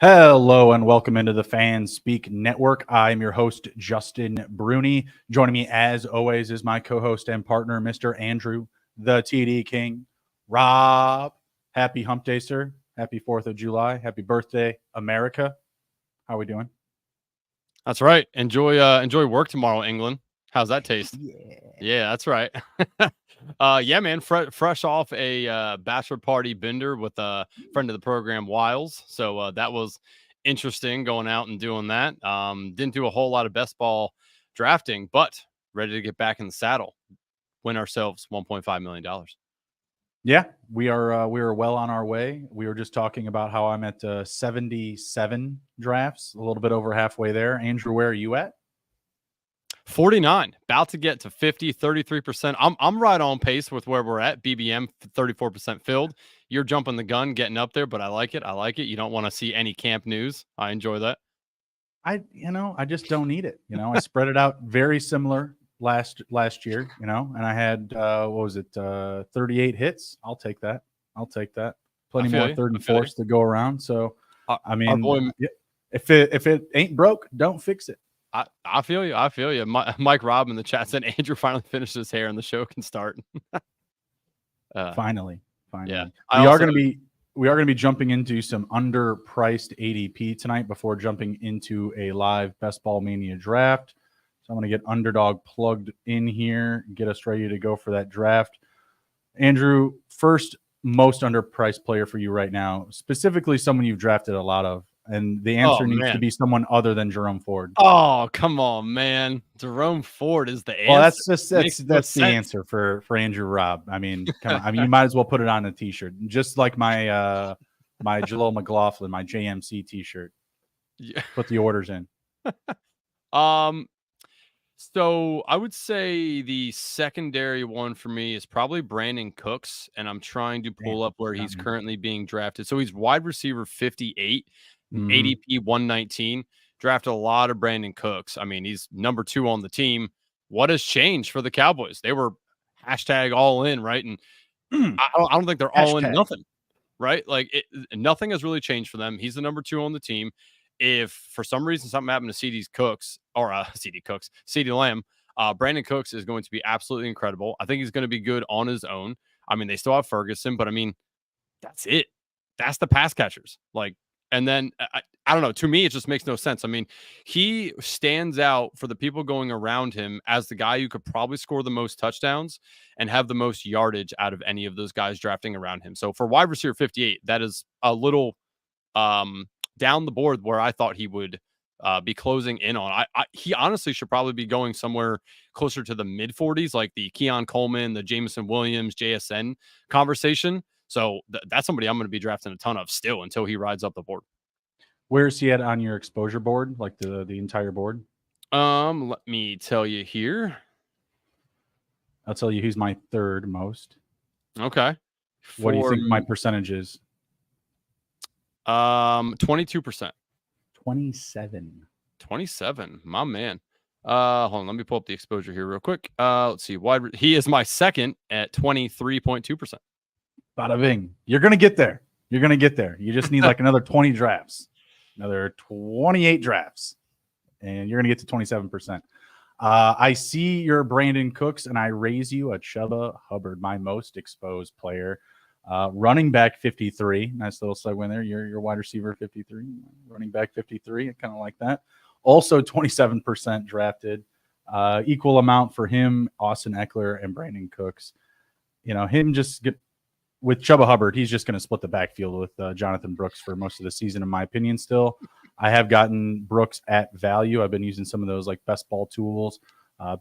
Hello and welcome into the Fan Speak Network. I'm your host, Justin Bruni. Joining me, as always, is my co-host and partner, Mr. Andrew, the TD King. Rob, happy hump day, sir. Happy 4th of July. Happy birthday, America. How are we doing? That's right. Enjoy work tomorrow, England. How's that taste? Yeah, that's right. Yeah, man. Fresh off a bachelor party bender with a friend of the program, Wiles. So that was interesting going out and doing that. Didn't do a whole lot of best ball drafting, but ready to get back in the saddle, win ourselves $1.5 million. Yeah, we are well on our way. We were just talking about how I'm at 77 drafts, a little bit over halfway there. Andrew, where are you at? 49, about to get to 50, 33%. I'm right on pace with where we're at. BBM 34% filled. You're jumping the gun, getting up there, but I like it. I like it. You don't want to see any camp news. I enjoy that. I just don't need it. I spread it out very similar last year, and I had 38 hits. I'll take that. Plenty more third and fourths to go around. So I mean, boy, if it ain't broke, don't fix it. I feel you. Mike Robb in the chat said Andrew finally finished his hair and the show can start. Finally. Yeah. We are going to be jumping into some underpriced ADP tonight before jumping into a live Best Ball Mania draft. So I'm going to get Underdog plugged in here, get us ready to go for that draft. Andrew, first most underpriced player for you right now, specifically someone you've drafted a lot of. And the answer needs to be someone other than Jerome Ford. Oh, come on, man. Jerome Ford is the answer. Well, that's the answer for Andrew Raub. I mean, come on. I mean, you might as well put it on a t-shirt. Just like my my Jaleel McLaughlin, my JMC t-shirt. Yeah. Put the orders in. So I would say the secondary one for me is probably Brandon Cooks, and I'm trying to pull up where he's currently being drafted. So he's wide receiver 58. ADP 119, drafted a lot of Brandon Cooks. I mean, he's number 2 on the team. What has changed for the Cowboys? They were hashtag all in, right? And I don't think they're all in nothing, right? Like nothing has really changed for them. He's the number 2 on the team. If for some reason something happened to CeeDee Lamb, Brandon Cooks is going to be absolutely incredible. I think he's going to be good on his own. I mean, they still have Ferguson, but I mean, that's it. That's the pass catchers. Like, and then I don't know. To me, it just makes no sense. I mean, he stands out for the people going around him as the guy who could probably score the most touchdowns and have the most yardage out of any of those guys drafting around him. So for wide receiver 58, that is a little down the board where I thought he would be closing in on. He honestly should probably be going somewhere closer to the mid 40s, like the Keon Coleman, the Jameson Williams, JSN conversation. So that's somebody I'm going to be drafting a ton of still until he rides up the board. Where's he at on your exposure board, like the entire board? Let me tell you here. I'll tell you who's my third most. Okay. What do you think my percentage is? 22%. 27. My man. Hold on, let me pull up the exposure here real quick. Let's see. He is my second at 23.2%. Bada bing. You're gonna get there. You just need like another 20 drafts, another 28 drafts, and you're gonna get to 27%. I see your Brandon Cooks, and I raise you a Chuba Hubbard, my most exposed player. Running back 53. Nice little segue in there. Your wide receiver 53. Running back 53. I kind of like that. Also 27% drafted. Equal amount for him, Austin Eckler, and Brandon Cooks. Him just get with Chuba Hubbard, he's just going to split the backfield with Jonathan Brooks for most of the season, in my opinion. Still, I have gotten Brooks at value. I've been using some of those like best ball tools,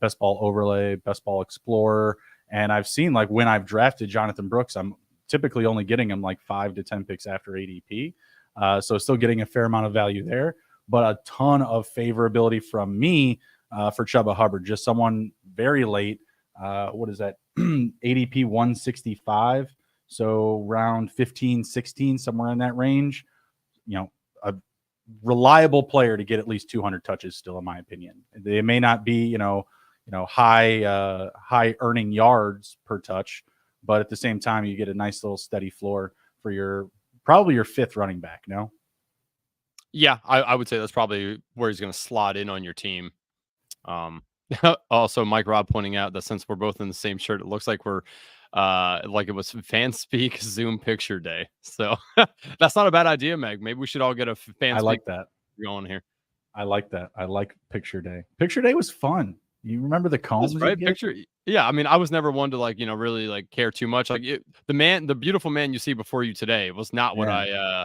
best ball overlay, best ball explorer. And I've seen like when I've drafted Jonathan Brooks, I'm typically only getting him like 5 to 10 picks after ADP. So still getting a fair amount of value there, but a ton of favorability from me for Chuba Hubbard, just someone very late. What is that? ADP 165. So round 15, 16, somewhere in that range, a reliable player to get at least 200 touches still, in my opinion. They may not be, high earning yards per touch, but at the same time, you get a nice little steady floor for probably your 5th running back. No? Yeah, I would say that's probably where he's going to slot in on your team. Um, also, Mike Robb pointing out that since we're both in the same shirt, it looks like we're like it was fan speak Zoom picture day. So that's not a bad idea, Meg. Maybe we should all get a fan I speak like that. going here. I like that. I like picture day. Picture day was fun. You remember the combs Right? you'd get? Picture. Yeah, I mean, I was never one to like, really like care too much. Like the beautiful man you see before you today was not what Yeah. I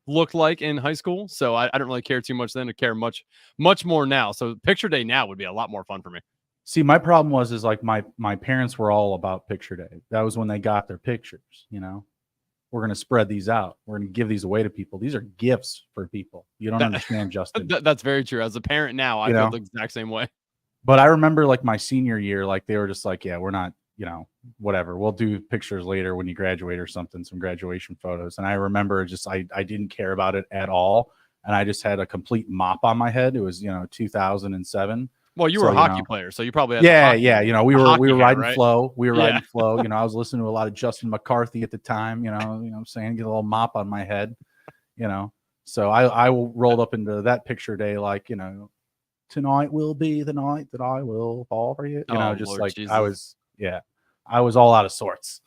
looked like in high school. So I don't really care too much then to care much more now. So picture day now would be a lot more fun for me. See, my problem was like my parents were all about picture day. That was when they got their pictures, We're going to spread these out. We're going to give these away to people. These are gifts for people. You don't understand, Justin. That's very true. As a parent now, I feel the exact same way. But I remember like my senior year, like they were just like, yeah, we're not, whatever. We'll do pictures later when you graduate or something, some graduation photos. And I remember just I didn't care about it at all. And I just had a complete mop on my head. It was, 2007. Well, you were a hockey player, so you probably had we were riding right? flow. We were riding flow. I was listening to a lot of Justin McCarthy at the time. I'm saying, get a little mop on my head. So I rolled up into that picture day like, tonight will be the night that I will fall for you. Just Lord like Jesus. I was all out of sorts.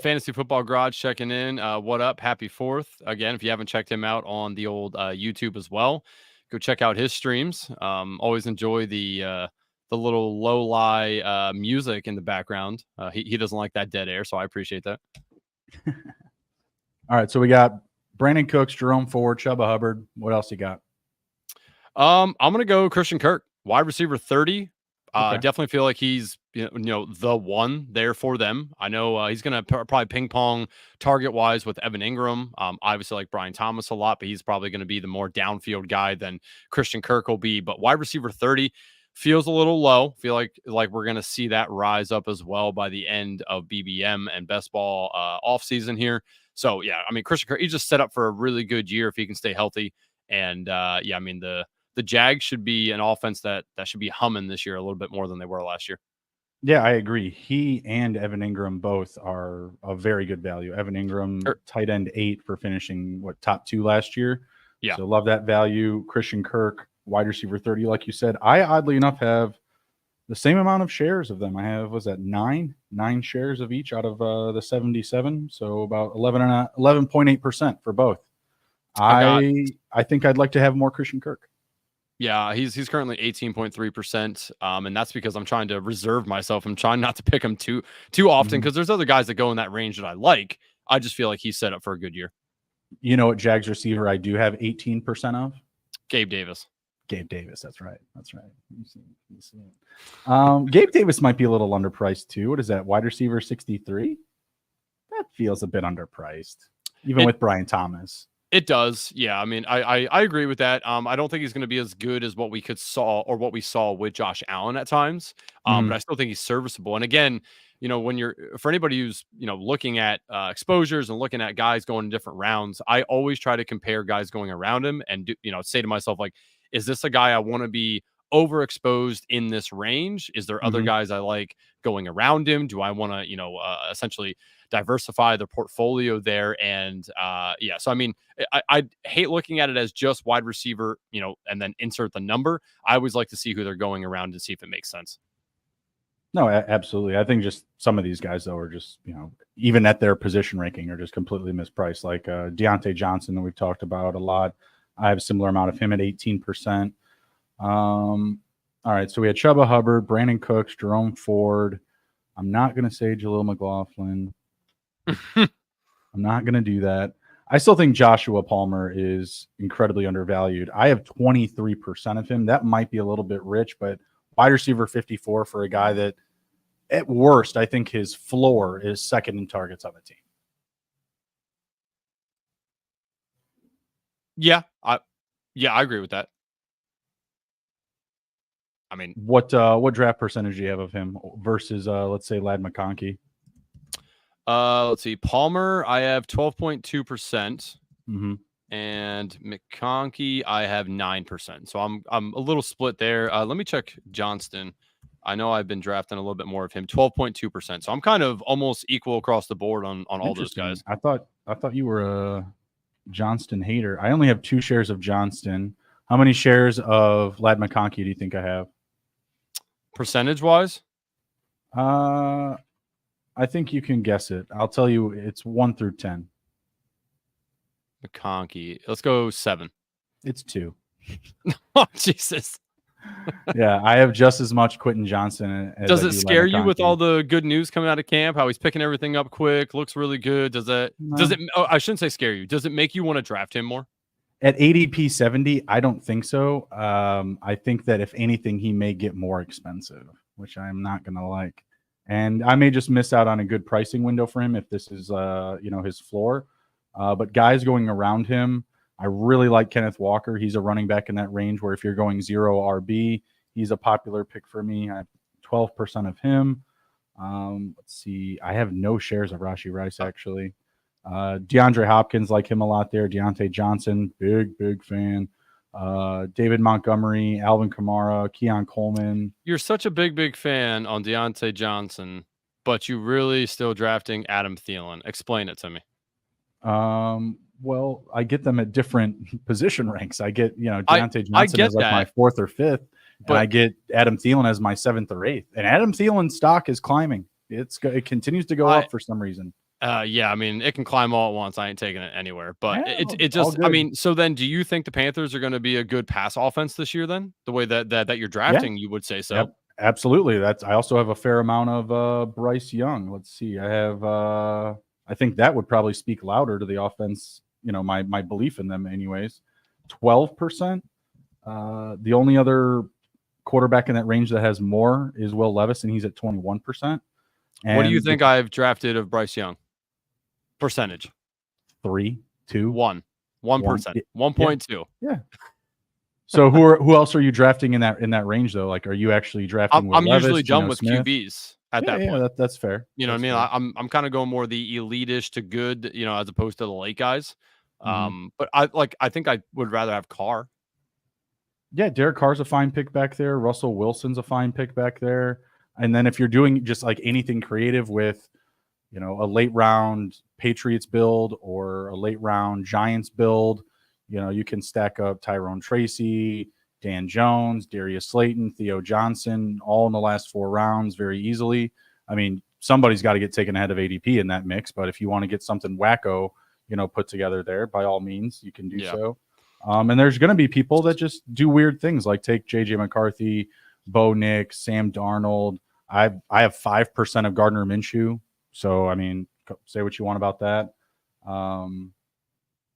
Fantasy Football Garage checking in. What up? Happy 4th. Again, if you haven't checked him out on the old YouTube as well, go check out his streams. Always enjoy the little low-lie music in the background. He doesn't like that dead air, so I appreciate that. All right, so we got Brandon Cooks, Jerome Ford, Chuba Hubbard. What else you got? I'm gonna go Christian Kirk, wide receiver 30. Okay. Definitely feel like he's the one there for them. I know he's gonna probably ping pong target wise with Evan Ingram. Obviously like Brian Thomas a lot, but he's probably going to be the more downfield guy than Christian Kirk will be. But wide receiver 30 feels a little low. Feel like we're gonna see that rise up as well by the end of BBM and best ball off season here. So yeah, I mean Christian Kirk, he's just set up for a really good year if he can stay healthy. And I mean the Jags should be an offense that should be humming this year a little bit more than they were last year. Yeah, I agree. He and Evan Ingram both are a very good value. Evan Ingram, tight end 8 for finishing top 2 last year. Yeah. So love that value. Christian Kirk, wide receiver 30, like you said. I oddly enough have the same amount of shares of them. I have, was that 9 shares of each out of the 77. So about 11.8% for both. I think I'd like to have more Christian Kirk. Yeah, he's currently 18.3%, and that's because I'm trying to reserve myself. I'm trying not to pick him too often because there's other guys that go in that range that I like. I just feel like he's set up for a good year. You know what Jags receiver I do have 18% of? Gabe Davis. Gabe Davis, that's right. You see it. Gabe Davis might be a little underpriced too. What is that? Wide receiver 63? That feels a bit underpriced, even with Brian Thomas. It does. Yeah. I mean, I agree with that. I don't think he's going to be as good as what we saw with Josh Allen at times. But I still think he's serviceable. And again, when for anybody who's, looking at exposures and looking at guys going in different rounds, I always try to compare guys going around him and say to myself, like, is this a guy I want to be overexposed in this range? Is there other guys I like going around him? Do I want to, essentially diversify the portfolio there? And so I mean, I hate looking at it as just wide receiver, and then insert the number. I always like to see who they're going around and see if it makes sense. No, absolutely. I think just some of these guys though are just, even at their position ranking are just completely mispriced. Like Deontay Johnson that we've talked about a lot. I have a similar amount of him at 18%. All right, so we had Chuba Hubbard, Brandon Cooks, Jerome Ford. I'm not going to say Jaleel McLaughlin. I'm not going to do that. I still think Joshua Palmer is incredibly undervalued. I have 23% of him. That might be a little bit rich, but wide receiver 54 for a guy that, at worst, I think his floor is second in targets on the team. Yeah, I agree with that. I mean, what draft percentage do you have of him versus let's say Ladd McConkey? Let's see. Palmer, I have 12.2%. And McConkey, I have 9%. So I'm a little split there. Let me check Johnston. I know I've been drafting a little bit more of him, 12.2%. So I'm kind of almost equal across the board on all those guys. I thought you were Johnston hater. I only have 2 shares of Johnston. How many shares of Lad McConkey do you think I have? Percentage wise? I think you can guess it. I'll tell you, it's 1 through 10. McConkey. Let's go 7. It's 2. Oh, Jesus. Yeah, I have just as much Quentin Johnson as Does I it do scare Lad you with McConkey. all the good news coming out of camp? How he's picking everything up quick, looks really good. Does it? Oh, I shouldn't say scare you. Does it make you want to draft him more? At ADP 70, I don't think so. I think that if anything, he may get more expensive, which I'm not going to like. And I may just miss out on a good pricing window for him if this is, his floor. But guys going around him, I really like Kenneth Walker. He's a running back in that range where if you're going 0 RB, he's a popular pick for me. I have 12% of him. Let's see. I have no shares of Rashee Rice, actually. DeAndre Hopkins, like him a lot there. Deontay Johnson, big fan. David Montgomery, Alvin Kamara, Keon Coleman. You're such a big fan on Deontay Johnson, but you really still drafting Adam Thielen. Explain it to me. Well, I get them at different position ranks. I get, Deontay Johnson as like my 4th or 5th, but I get Adam Thielen as my 7th or 8th. And Adam Thielen's stock is climbing. It continues to go up for some reason. Yeah, I mean, it can climb all at once. I ain't taking it anywhere. But Yeah, it just, I mean, so then do you think the Panthers are going to be a good pass offense this year then? The way that you're drafting, you would say so. Yep, absolutely. I also have a fair amount of Bryce Young. Let's see. I have I think that would probably speak louder to the offense, my belief in them anyways. 12%. The only other quarterback in that range that has more is Will Levis, and he's at 21%. What do you think I've drafted of Bryce Young? Percentage? 3, 2, 1%, 1.2. Yeah. So who else are you drafting in that range though? Like, are you actually drafting? I'm Levis, usually done with Smith? QBs at that point. Yeah, that's fair. You know what I mean? I'm kind of going more the elite-ish to good, as opposed to the late guys. But I think I would rather have Carr. Yeah, Derek Carr's a fine pick back there. Russell Wilson's a fine pick back there. And then if you're doing just like anything creative with, a late round Patriots build or a late round Giants build, you can stack up Tyrone Tracy, Dan Jones, Darius Slayton, Theo Johnson, all in the last 4 rounds very easily. I mean, somebody's got to get taken ahead of ADP in that mix, but if you want to get something wacko, put together there, by all means, you can do so. And there's going to be people that just do weird things like take JJ McCarthy, Bo Nix, Sam Darnold. I have 5% of Gardner Minshew. So, I mean, say what you want about that.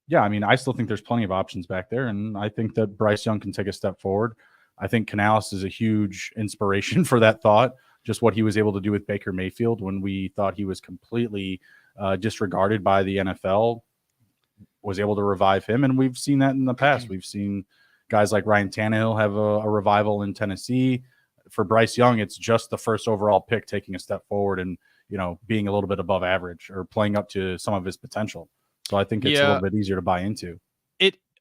Yeah, I mean, I still think there's plenty of options back there, and I think that Bryce Young can take a step forward. I think Canales is a huge inspiration for that thought, just what he was able to do with Baker Mayfield when we thought he was completely disregarded by the NFL, was able to revive him, and we've seen that in the past. We've seen guys like Ryan Tannehill have a revival in Tennessee. For Bryce Young, it's just the first overall pick taking a step forward and, being a little bit above average or playing up to some of his potential. So I think it's a little bit easier to buy into.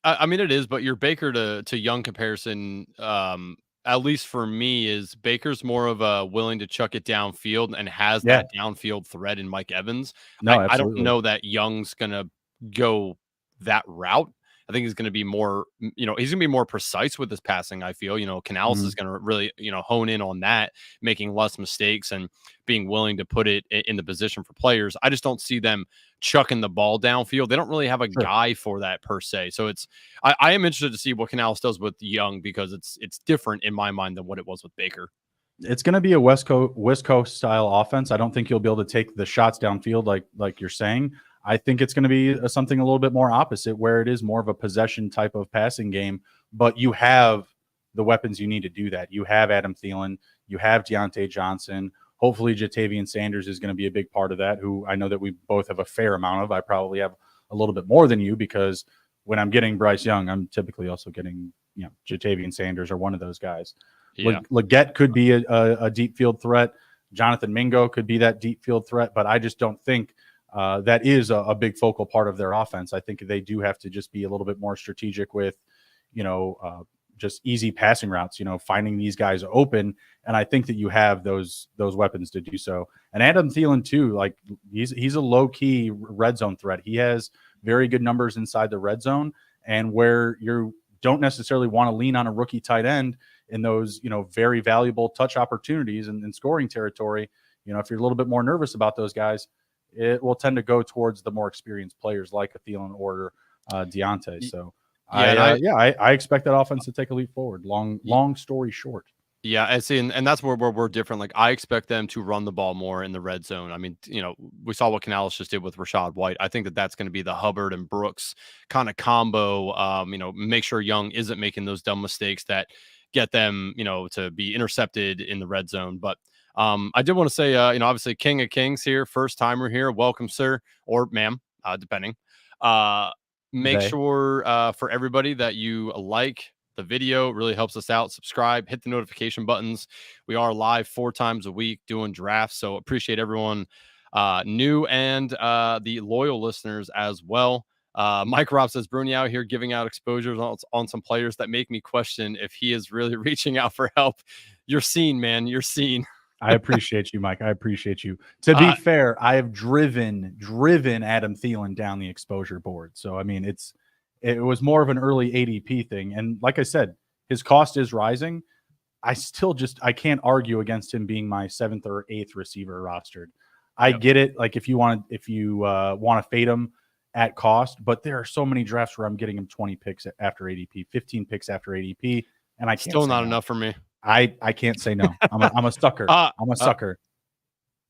I mean, it is, but your Baker to Young comparison, at least for me, is Baker's more of a willing to chuck it downfield and has that downfield threat in Mike Evans. No, I don't know that Young's going to go that route. I think he's going to be more, he's going to be more precise with his passing. I feel, Canales is going to really, hone in on that, making less mistakes and being willing to put it in the position for players. I just don't see them chucking the ball downfield. They don't really have a guy for that per se. So I am interested to see what Canales does with Young because it's different in my mind than what it was with Baker. It's going to be a West Coast style offense. I don't think you'll be able to take the shots downfield like you're saying. I think it's going to be something a little bit more opposite, where it is more of a possession type of passing game, but you have the weapons you need to do that. You have Adam Thielen, you have Deontay Johnson. Hopefully Jatavian Sanders is going to be a big part of that, who I know that we both have a fair amount of. I probably have a little bit more than you because when I'm getting Bryce Young, I'm typically also getting, Jatavian Sanders or one of those guys. Yeah. Leggett could be a deep field threat. Jonathan Mingo could be that deep field threat, but I just don't think that is a big focal part of their offense. I think they do have to just be a little bit more strategic with, just easy passing routes, finding these guys open. And I think that you have those weapons to do so. And Adam Thielen too, like he's a low key red zone threat. He has very good numbers inside the red zone, and where you don't necessarily want to lean on a rookie tight end in those, very valuable touch opportunities and scoring territory. If you're a little bit more nervous about those guys, it will tend to go towards the more experienced players like a Thielen or Deontay. So I expect that offense to take a leap forward. Long story short. Yeah, I see, and that's where we're different. Like, I expect them to run the ball more in the red zone. I mean, we saw what Canales just did with Rashad White. I think that's going to be the Hubbard and Brooks kind of combo. Make sure Young isn't making those dumb mistakes that get them, to be intercepted in the red zone. But I did want to say, obviously, King of Kings here, first timer here. Welcome, sir, or ma'am, depending. Make sure for everybody that you like the video. Really helps us out. Subscribe, hit the notification buttons. We are live 4 times a week doing drafts, so appreciate everyone new and the loyal listeners as well. Mike Robb says, Bruni out here giving out exposures on some players that make me question if he is really reaching out for help. You're seen, man. You're seen. I appreciate you, Mike. I appreciate you. To be fair, I have driven Adam Thielen down the exposure board. So, I mean, it was more of an early ADP thing. And like I said, his cost is rising. I can't argue against him being my 7th or 8th receiver rostered. I get it. Like if you want to fade him at cost, but there are so many drafts where I'm getting him 20 picks after ADP, 15 picks after ADP. And I can't still not enough for me. I can't say no. I'm a sucker. I'm a sucker.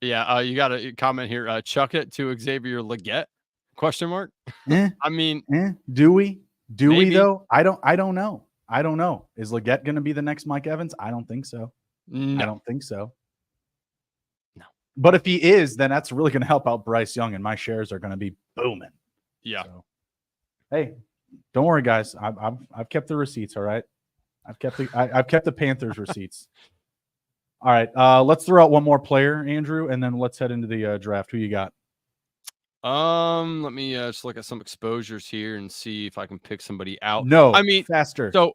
You got a comment here. Chuck it to Xavier Legette? ? I mean, do we though? I don't know. Is Legette going to be the next Mike Evans? I don't think so. No. I don't think so. No. But if he is, then that's really going to help out Bryce Young, and my shares are going to be booming. Yeah. So, hey, don't worry, guys. I've kept the receipts. All right. I've kept the Panthers receipts. All right. Let's throw out one more player, Andrew, and then let's head into the draft. Who you got? Let me just look at some exposures here and see if I can pick somebody out. No, I mean, faster. So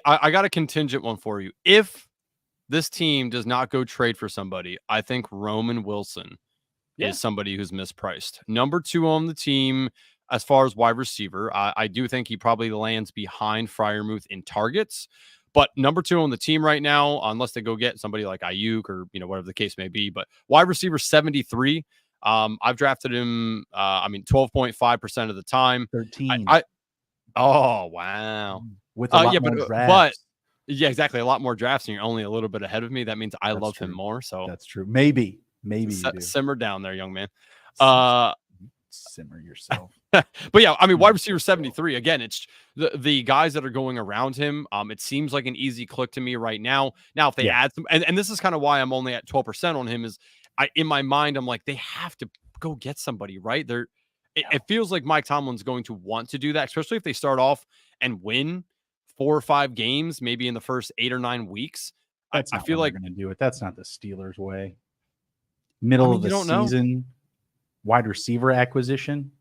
I got a contingent one for you. If this team does not go trade for somebody, I think Roman Wilson is somebody who's mispriced. Number 2 on the team as far as wide receiver. I do think he probably lands behind Freiermuth in targets, but number 2 on the team right now, unless they go get somebody like Ayuk or whatever the case may be. But wide receiver 73. I've drafted him. 12.5% of the time. 13. Oh wow! With a lot more drafts. But yeah, exactly. A lot more drafts, and you're only a little bit ahead of me. That means I love him more. So that's true. Maybe you do. Simmer down there, young man. Simmer yourself. But yeah, I mean, wide receiver 73. Again, it's the guys that are going around him. It seems like an easy click to me right now. Now, if they add some, and this is kind of why I'm only at 12% on him, is in my mind, I'm like, they have to go get somebody, right? It feels like Mike Tomlin's going to want to do that, especially if they start off and win 4 or 5 games, maybe in the first 8 or 9 weeks. I feel like they're going to do it. That's not the Steelers way. Middle of the season, wide receiver acquisition.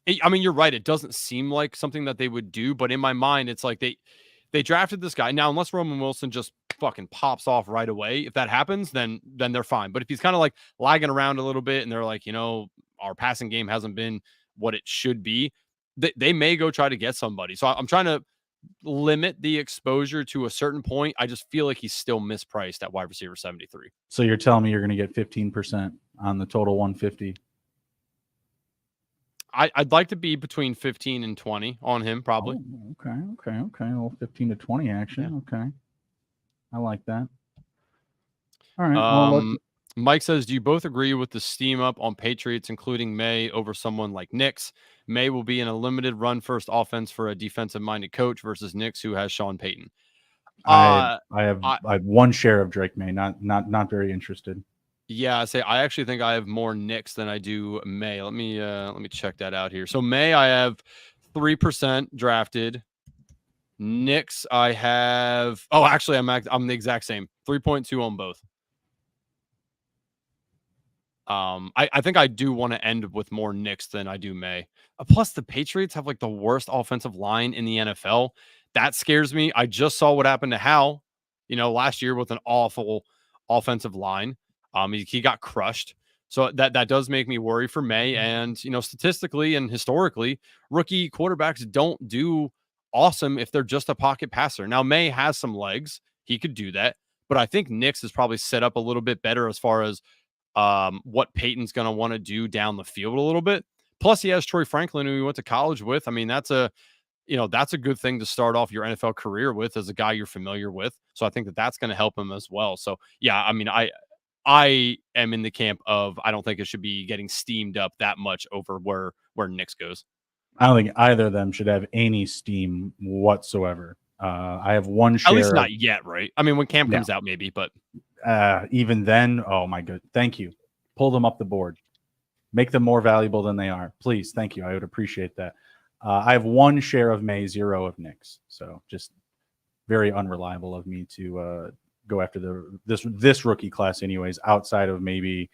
No. I mean, you're right. It doesn't seem like something that they would do, but in my mind, it's like they drafted this guy. Now, unless Roman Wilson just fucking pops off right away, if that happens, then they're fine. But if he's kind of like lagging around a little bit and they're like, our passing game hasn't been what it should be, they may go try to get somebody. So I'm trying to limit the exposure to a certain point. I just feel like he's still mispriced at wide receiver 73. So you're telling me you're going to get 15% on the total 150? I'd like to be between 15 and 20 on him, probably. Oh, okay. A little 15 to 20 action. Yeah. Okay. I like that. All right. Mike says, do you both agree with the steam up on Patriots, including May over someone like Nix? May will be in a limited run first offense for a defensive minded coach versus Nix, who has Sean Payton. I have one share of Drake May, not very interested. Yeah, I actually think I have more Nix than I do May. Let me check that out here. So May, I have 3% drafted. Nix, I have. Oh, actually, I'm the exact same. 3.2 on both. I think I do want to end with more Nix than I do May. Plus, the Patriots have like the worst offensive line in the NFL. That scares me. I just saw what happened to Hal, last year with an awful offensive line. He got crushed. So that does make me worry for May. And, statistically and historically, rookie quarterbacks don't do awesome if they're just a pocket passer. Now, May has some legs. He could do that. But I think Nick's is probably set up a little bit better as far as what Peyton's going to want to do down the field a little bit. Plus, he has Troy Franklin, who he went to college with. I mean, that's a good thing to start off your NFL career with, as a guy you're familiar with. So I think that's going to help him as well. So yeah, I mean, I am in the camp of, I don't think it should be getting steamed up that much over where Knicks goes. I don't think either of them should have any steam whatsoever. I have one share. At least not yet, right? I mean, when Cam comes out, maybe, but even then, oh my god, thank you. Pull them up the board. Make them more valuable than they are. Please, thank you. I would appreciate that. I have one share of May, 0 of Knicks. So just very unreliable of me to go after this rookie class anyways, outside of maybe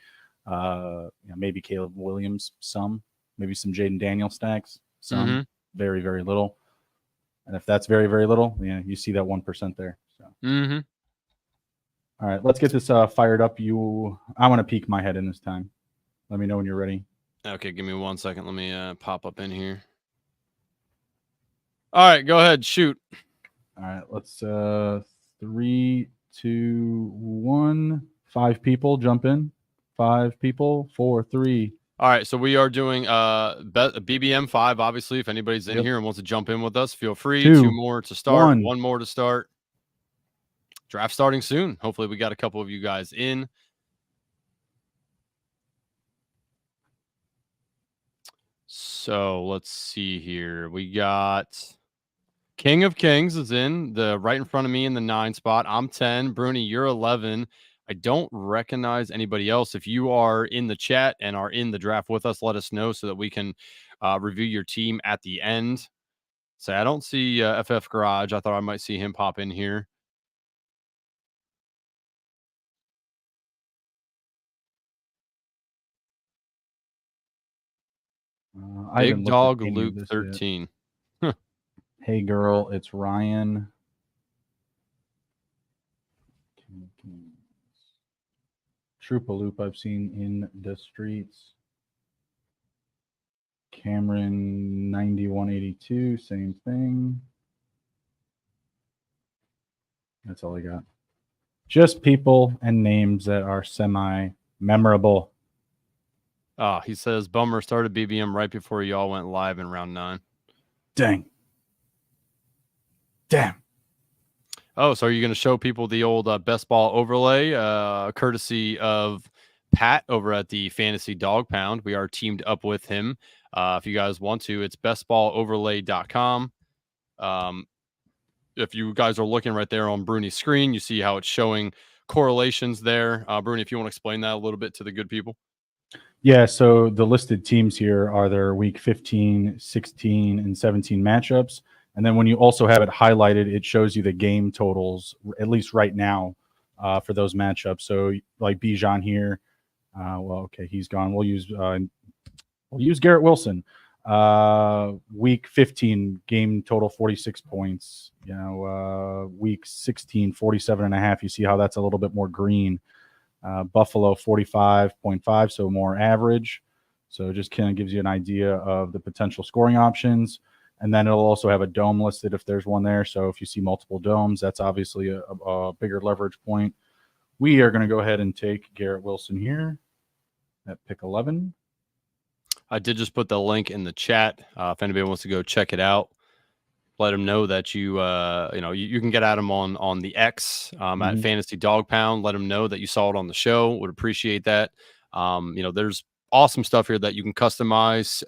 maybe Caleb Williams, maybe some Jaden Daniel stacks, very, very little. And if that's very, very little, you see that 1% there. So all right, let's get this fired up. I want to peek my head in this time. Let me know when you're ready. Okay, give me 1 second. Let me pop up in here. All right, go ahead, shoot. All right, let's 3, 2, 1. 5 people jump in. 5 people. 4, 3. All right, so we are doing BBM5. Obviously, if anybody's in here and wants to jump in with us, feel free. 2 more to start. 1 more to start. Draft starting soon. Hopefully, we got a couple of you guys in. So let's see here. We got King of Kings is in right in front of me in the 9 spot. I'm 10. Bruni, you're 11. I don't recognize anybody else. If you are in the chat and are in the draft with us, let us know so that we can review your team at the end. So I don't see FF Garage. I thought I might see him pop in here. Big Dog Luke 13. Hey girl, it's Ryan. Troopaloop I've seen in the streets. Cameron 9182, same thing. That's all I got. Just people and names that are semi-memorable. He says, Bummer started BBM right before y'all went live in round 9. Dang. Damn. Oh, so are you going to show people the old best ball overlay, courtesy of Pat over at the Fantasy Dog Pound? We are teamed up with him. If you guys want to, it's bestballoverlay.com. If you guys are looking right there on Bruni's screen, you see how it's showing correlations there. Bruni, if you want to explain that a little bit to the good people. Yeah, so the listed teams here are their week 15, 16, and 17 matchups. And then when you also have it highlighted, it shows you the game totals, at least right now, for those matchups. So like Bijan here, okay, he's gone. We'll use Garrett Wilson. Week 15 game total 46 points. Week 16 47.5. You see how that's a little bit more green. Buffalo 45.5, so more average. So just kind of gives you an idea of the potential scoring options. And then it'll also have a dome listed if there's one there. So if you see multiple domes, that's obviously a bigger leverage point. We are going to go ahead and take Garrett Wilson here at pick 11. I did just put the link in the chat. If anybody wants to go check it out, let them know that you can get at them on the X at Fantasy Dog Pound. Let them know that you saw it on the show. Would appreciate that. There's awesome stuff here that you can customize.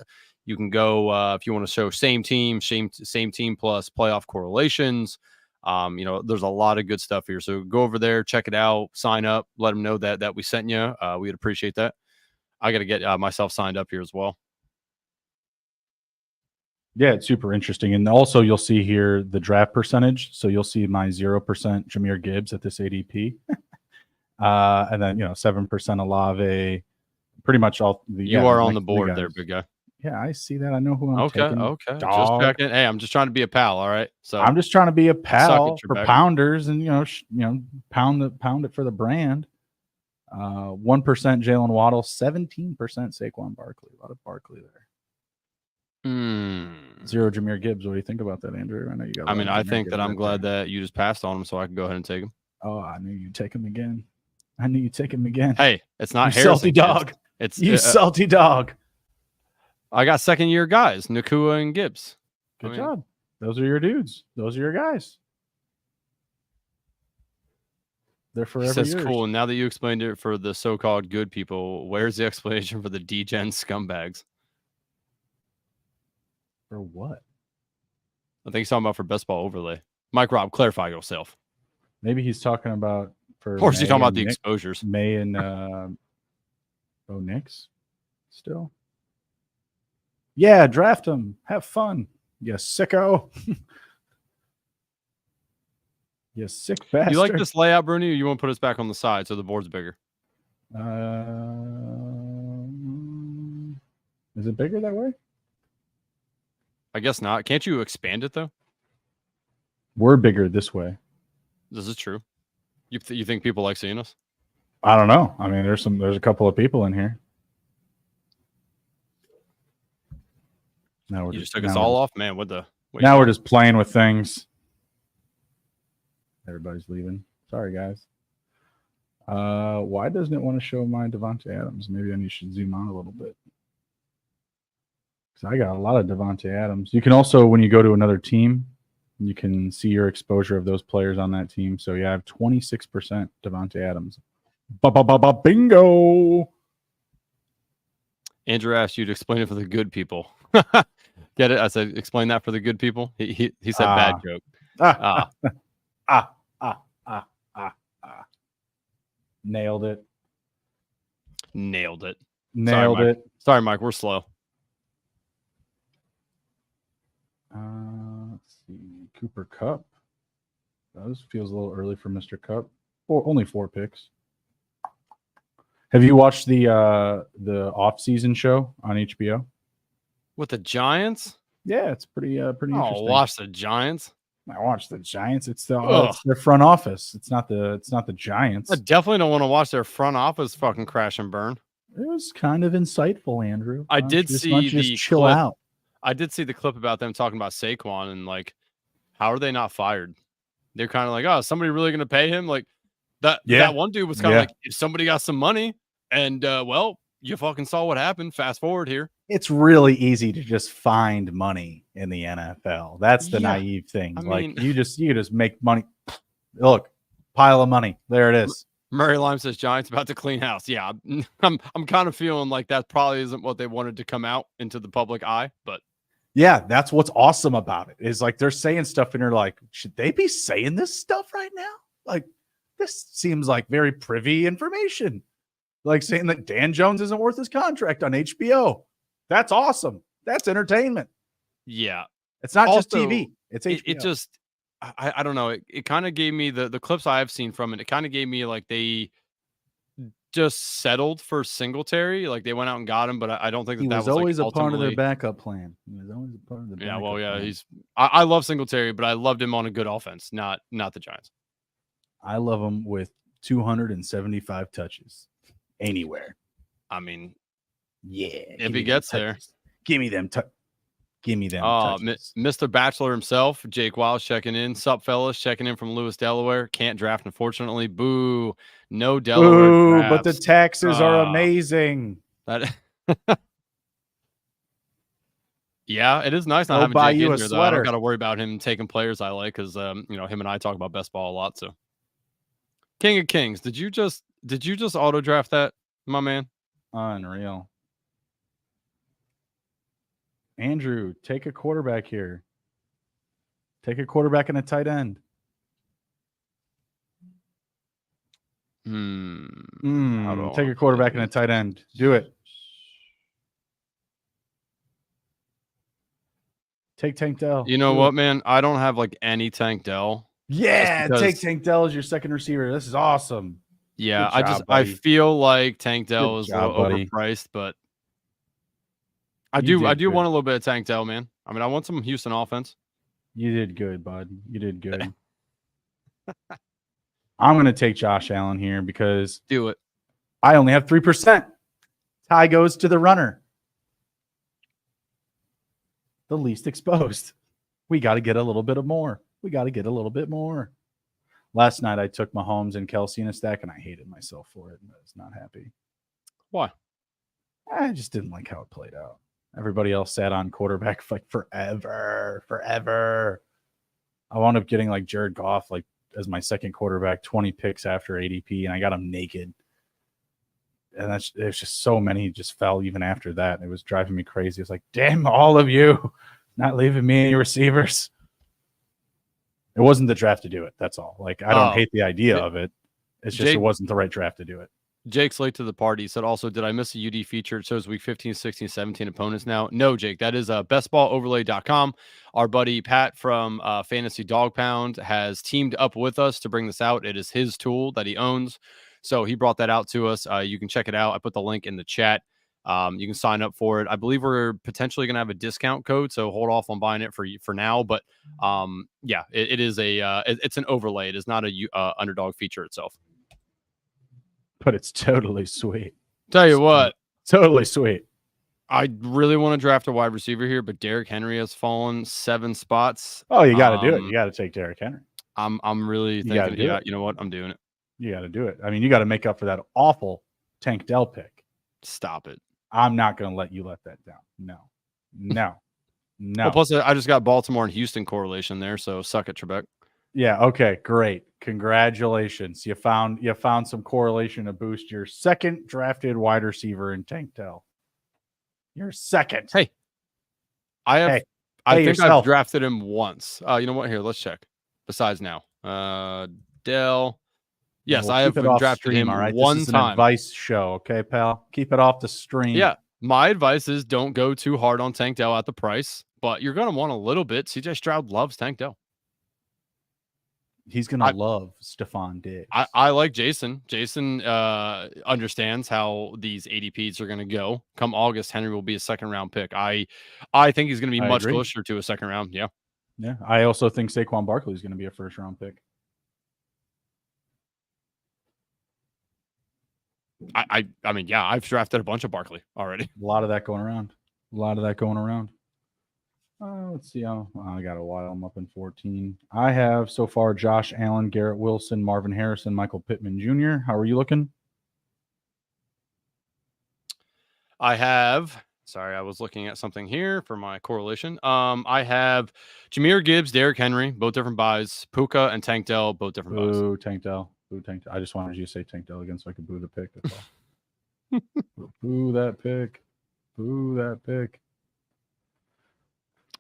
You can go if you want to show same team plus playoff correlations. There's a lot of good stuff here. So go over there, check it out, sign up, let them know that we sent you. We'd appreciate that. I got to get myself signed up here as well. Yeah, it's super interesting. And also you'll see here the draft percentage. So you'll see my 0% Jahmyr Gibbs at this ADP. And then, 7% Olave. Pretty much all the You are on the board there, big guy. Yeah, I see that. I know who I'm taking. Okay. Just checking. Hey, I'm just trying to be a pal, all right? So I'm just trying to be a pal for pounders and pound it for the brand. 1% Jalen Waddle, 17% Saquon Barkley. A lot of Barkley there. 0 Jahmyr Gibbs. What do you think about that, Andrew? I know you got. I mean, I think that I'm glad that you just passed on him, so I can go ahead and take him. Oh, I knew you'd take him again. I knew you'd take him again. Hey, it's not you salty dog. It's you salty dog. I got second-year guys, Nakua and Gibbs. Good job. Those are your dudes. Those are your guys. They're forever. That's cool. And now that you explained it for the so-called good people, where's the explanation for the degen scumbags? For what? I think he's talking about for best ball overlay. Mike Rob, clarify yourself. Maybe he's talking about for. Or is he talking about the exposures? May and Bo Nix still. Yeah, draft him. Have fun. You sicko. You sick bastard. You like this layout, Bruni, or you want to put us back on the side so the board's bigger? Is it bigger that way? I guess not. Can't you expand it, though? We're bigger this way. This is true. You think people like seeing us? I don't know. I mean, there's a couple of people in here. Now you just took us all off, man. What the? Now we're just playing with things. Everybody's leaving. Sorry, guys. Why doesn't it want to show my Devontae Adams? Maybe I should zoom on a little bit. Because I got a lot of Devontae Adams. You can also, when you go to another team, you can see your exposure of those players on that team. So, yeah, I have 26% Devontae Adams. Bingo! Andrew asked you to explain it for the good people. Get it? I said, explain that for the good people. He said bad joke. Nailed it. Nailed it. Nailed it. Sorry, Mike. We're slow. Let's see. Cooper Kupp. Those feels a little early for Mr. Kupp. Only 4 picks. Have you watched the off-season show on HBO? With the Giants? Yeah, it's pretty interesting. Watch the Giants. I watch the Giants. It's their front office. It's not the Giants. I definitely don't want to watch their front office fucking crash and burn. It was kind of insightful, Andrew. I did see the chill clip. out. I did see the clip about them talking about Saquon and like, how are they not fired? They're kind of like, oh, is somebody really going to pay him? Like that one dude was kind of like, if somebody got some money and well, you fucking saw what happened. Fast forward here. It's really easy to just find money in the NFL. That's the naive thing. I mean, you just make money. Look, pile of money. There it is. Murray Lime says Giants about to clean house. Yeah, I'm kind of feeling like that probably isn't what they wanted to come out into the public eye, but yeah, that's what's awesome about it. Is like they're saying stuff and you're like, should they be saying this stuff right now? Like, this seems like very privy information. Like saying that Dan Jones isn't worth his contract on HBO. That's awesome. That's entertainment. Yeah. It's not just TV. It's HBO. It just, I don't know. It kind of gave me the clips I have seen from it. It kind of gave me like they just settled for Singletary. Like they went out and got him, but I don't think that was always like a part of their backup plan. He was always a part of the backup plan. I love Singletary, but I loved him on a good offense, not the Giants. I love him with 275 touches anywhere. I mean, yeah. If he gets there, give me them. Give me them. Mr. Bachelor himself, Jake Wiles checking in. Sup, fellas, checking in from Lewis, Delaware. Can't draft, unfortunately. Boo. No Delaware. Boo, drafts. but the taxes are amazing. Yeah, it is nice not having buy Jake you in a here, though. I don't sweater. got to worry about him taking players I like because him and I talk about best ball a lot. So, King of Kings, did you just auto draft that, my man? Unreal. Andrew, take a quarterback here. Take a quarterback and a tight end. Take a quarterback and a tight end. Do it. Take Tank Dell. You know what, man? I don't have like any Tank Dell. Yeah, take Tank Dell as your second receiver. This is awesome. Yeah, job, I feel like Tank Dell is a little overpriced, but I do want a little bit of Tank Dell, man. I mean, I want some Houston offense. You did good, bud. You did good. I'm going to take Josh Allen here because do it. I only have 3%. Tie goes to the runner. The least exposed. We got to get a little bit of more. We got to get a little bit more. Last night I took Mahomes and Kelsey in a stack, and I hated myself for it. I was not happy. Why? I just didn't like how it played out. Everybody else sat on quarterback like forever. I wound up getting like Jared Goff like as my second quarterback, 20 picks after ADP, and I got him naked. And there's just so many just fell even after that. It was driving me crazy. It's like, damn, all of you not leaving me any receivers. It wasn't the draft to do it. That's all. Like, I don't hate the idea of it. It's just it wasn't the right draft to do it. Jake's late to the party. He said, also, did I miss a UD feature? It shows week 15, 16, 17 opponents now. No, Jake. That is bestballoverlay.com. Our buddy Pat from Fantasy Dog Pound has teamed up with us to bring this out. It is his tool that he owns. So he brought that out to us. You can check it out. I put the link in the chat. You can sign up for it. I believe we're potentially going to have a discount code, so hold off on buying it for now. But yeah, it is it's an overlay. It is not a underdog feature itself. But it's totally sweet. Tell you what, totally sweet. I really want to draft a wide receiver here, but Derrick Henry has fallen 7 spots. Oh, you got to do it. You got to take Derrick Henry. I'm really thinking, yeah, you know what? I'm doing it. You got to do it. I mean, you got to make up for that awful Tank Dell pick. Stop it. I'm not going to let you let that down. No. Well, plus, I just got Baltimore and Houston correlation there, so suck it, Trebek. Yeah. Okay. Great. Congratulations. You found some correlation to boost your second drafted wide receiver in Tank Dell. Your second. Hey, I think yourself. I've drafted him once. You know what? Here, let's check. Besides now, Dell. Yes, I have drafted him one this is time. An advice show, okay, pal? Keep it off the stream. Yeah, my advice is don't go too hard on Tank Dell at the price, but you're going to want a little bit. CJ Stroud loves Tank Dell. He's going to love Stephon Diggs. I like Jason. Jason understands how these ADPs are going to go. Come August, Henry will be a second-round pick. I think he's going to be much closer to a second round. Yeah. Yeah. I also think Saquon Barkley is going to be a first-round pick. I mean, yeah, I've drafted a bunch of Barkley already. A lot of that going around. Let's see how I got a while. I'm up in 14. I have so far Josh Allen, Garrett Wilson, Marvin Harrison, Michael Pittman Jr. How are you looking? I have. Sorry, I was looking at something here for my correlation. I have Jahmyr Gibbs, Derrick Henry, both different buys. Puka and Tank Dell, both different buys. Boo, Tank Dell. Boo, Tank Dell. I just wanted you to say Tank Dell again so I could boo the pick. That's all. Boo that pick. Boo that pick.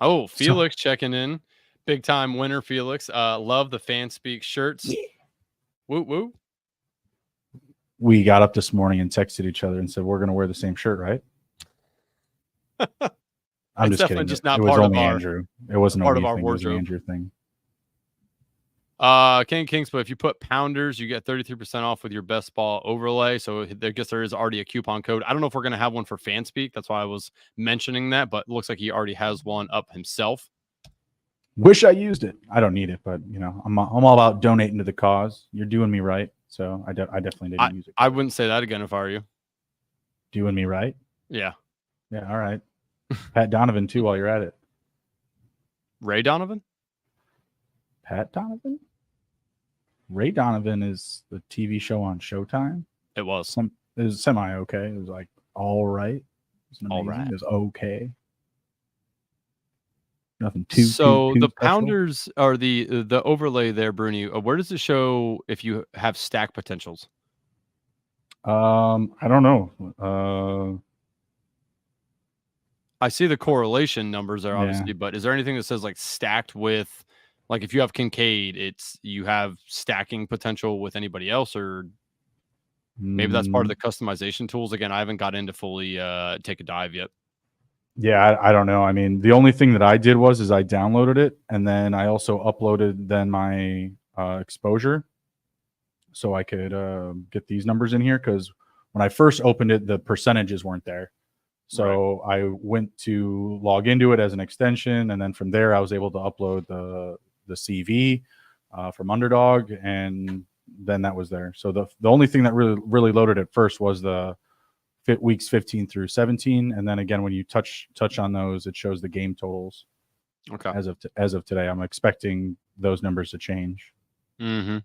Oh, Felix checking in. Big time winner, Felix. Love the fan speak shirts. Yeah. Woo woo. We got up this morning and texted each other and said, we're going to wear the same shirt, right? I'm just kidding. Just not it was part only of our, Andrew. It wasn't part of our wardrobe. It was an Andrew thing. King Kings, but if you put pounders, you get 33% off with your best ball overlay. So I guess there is already a coupon code. I don't know if we're going to have one for Fanspeak. That's why I was mentioning that, but it looks like he already has one up himself. Wish I used it. I don't need it, but you know, I'm all about donating to the cause. You're doing me right, so I definitely didn't use it. I wouldn't say that again if I were you. Doing me right? Yeah. Yeah. All right. Pat Donovan too. While you're at it, Ray Donovan. Pat Donovan. Ray Donovan is the TV show on Showtime. It was. It was semi okay. It was like all right. It was all right. It was okay. Nothing too. So too the special. pounders are the overlay there, Bruni. Where does it show if you have stack potentials? I don't know. I see the correlation numbers there, obviously, but is there anything that says like stacked with, like if you have Kincaid, you have stacking potential with anybody else, or maybe that's part of the customization tools? Again, I haven't got into fully take a dive yet. Yeah, I don't know. I mean, the only thing that I did is I downloaded it, and then I also uploaded my exposure so I could get these numbers in here, because when I first opened it, the percentages weren't there. So I went to log into it as an extension, and then from there I was able to upload the CV from Underdog, and then that was there. So the only thing that really loaded at first was the weeks 15 through 17, and then again when you touch on those, it shows the game totals. Okay. As of today, I'm expecting those numbers to change. Mm-hmm.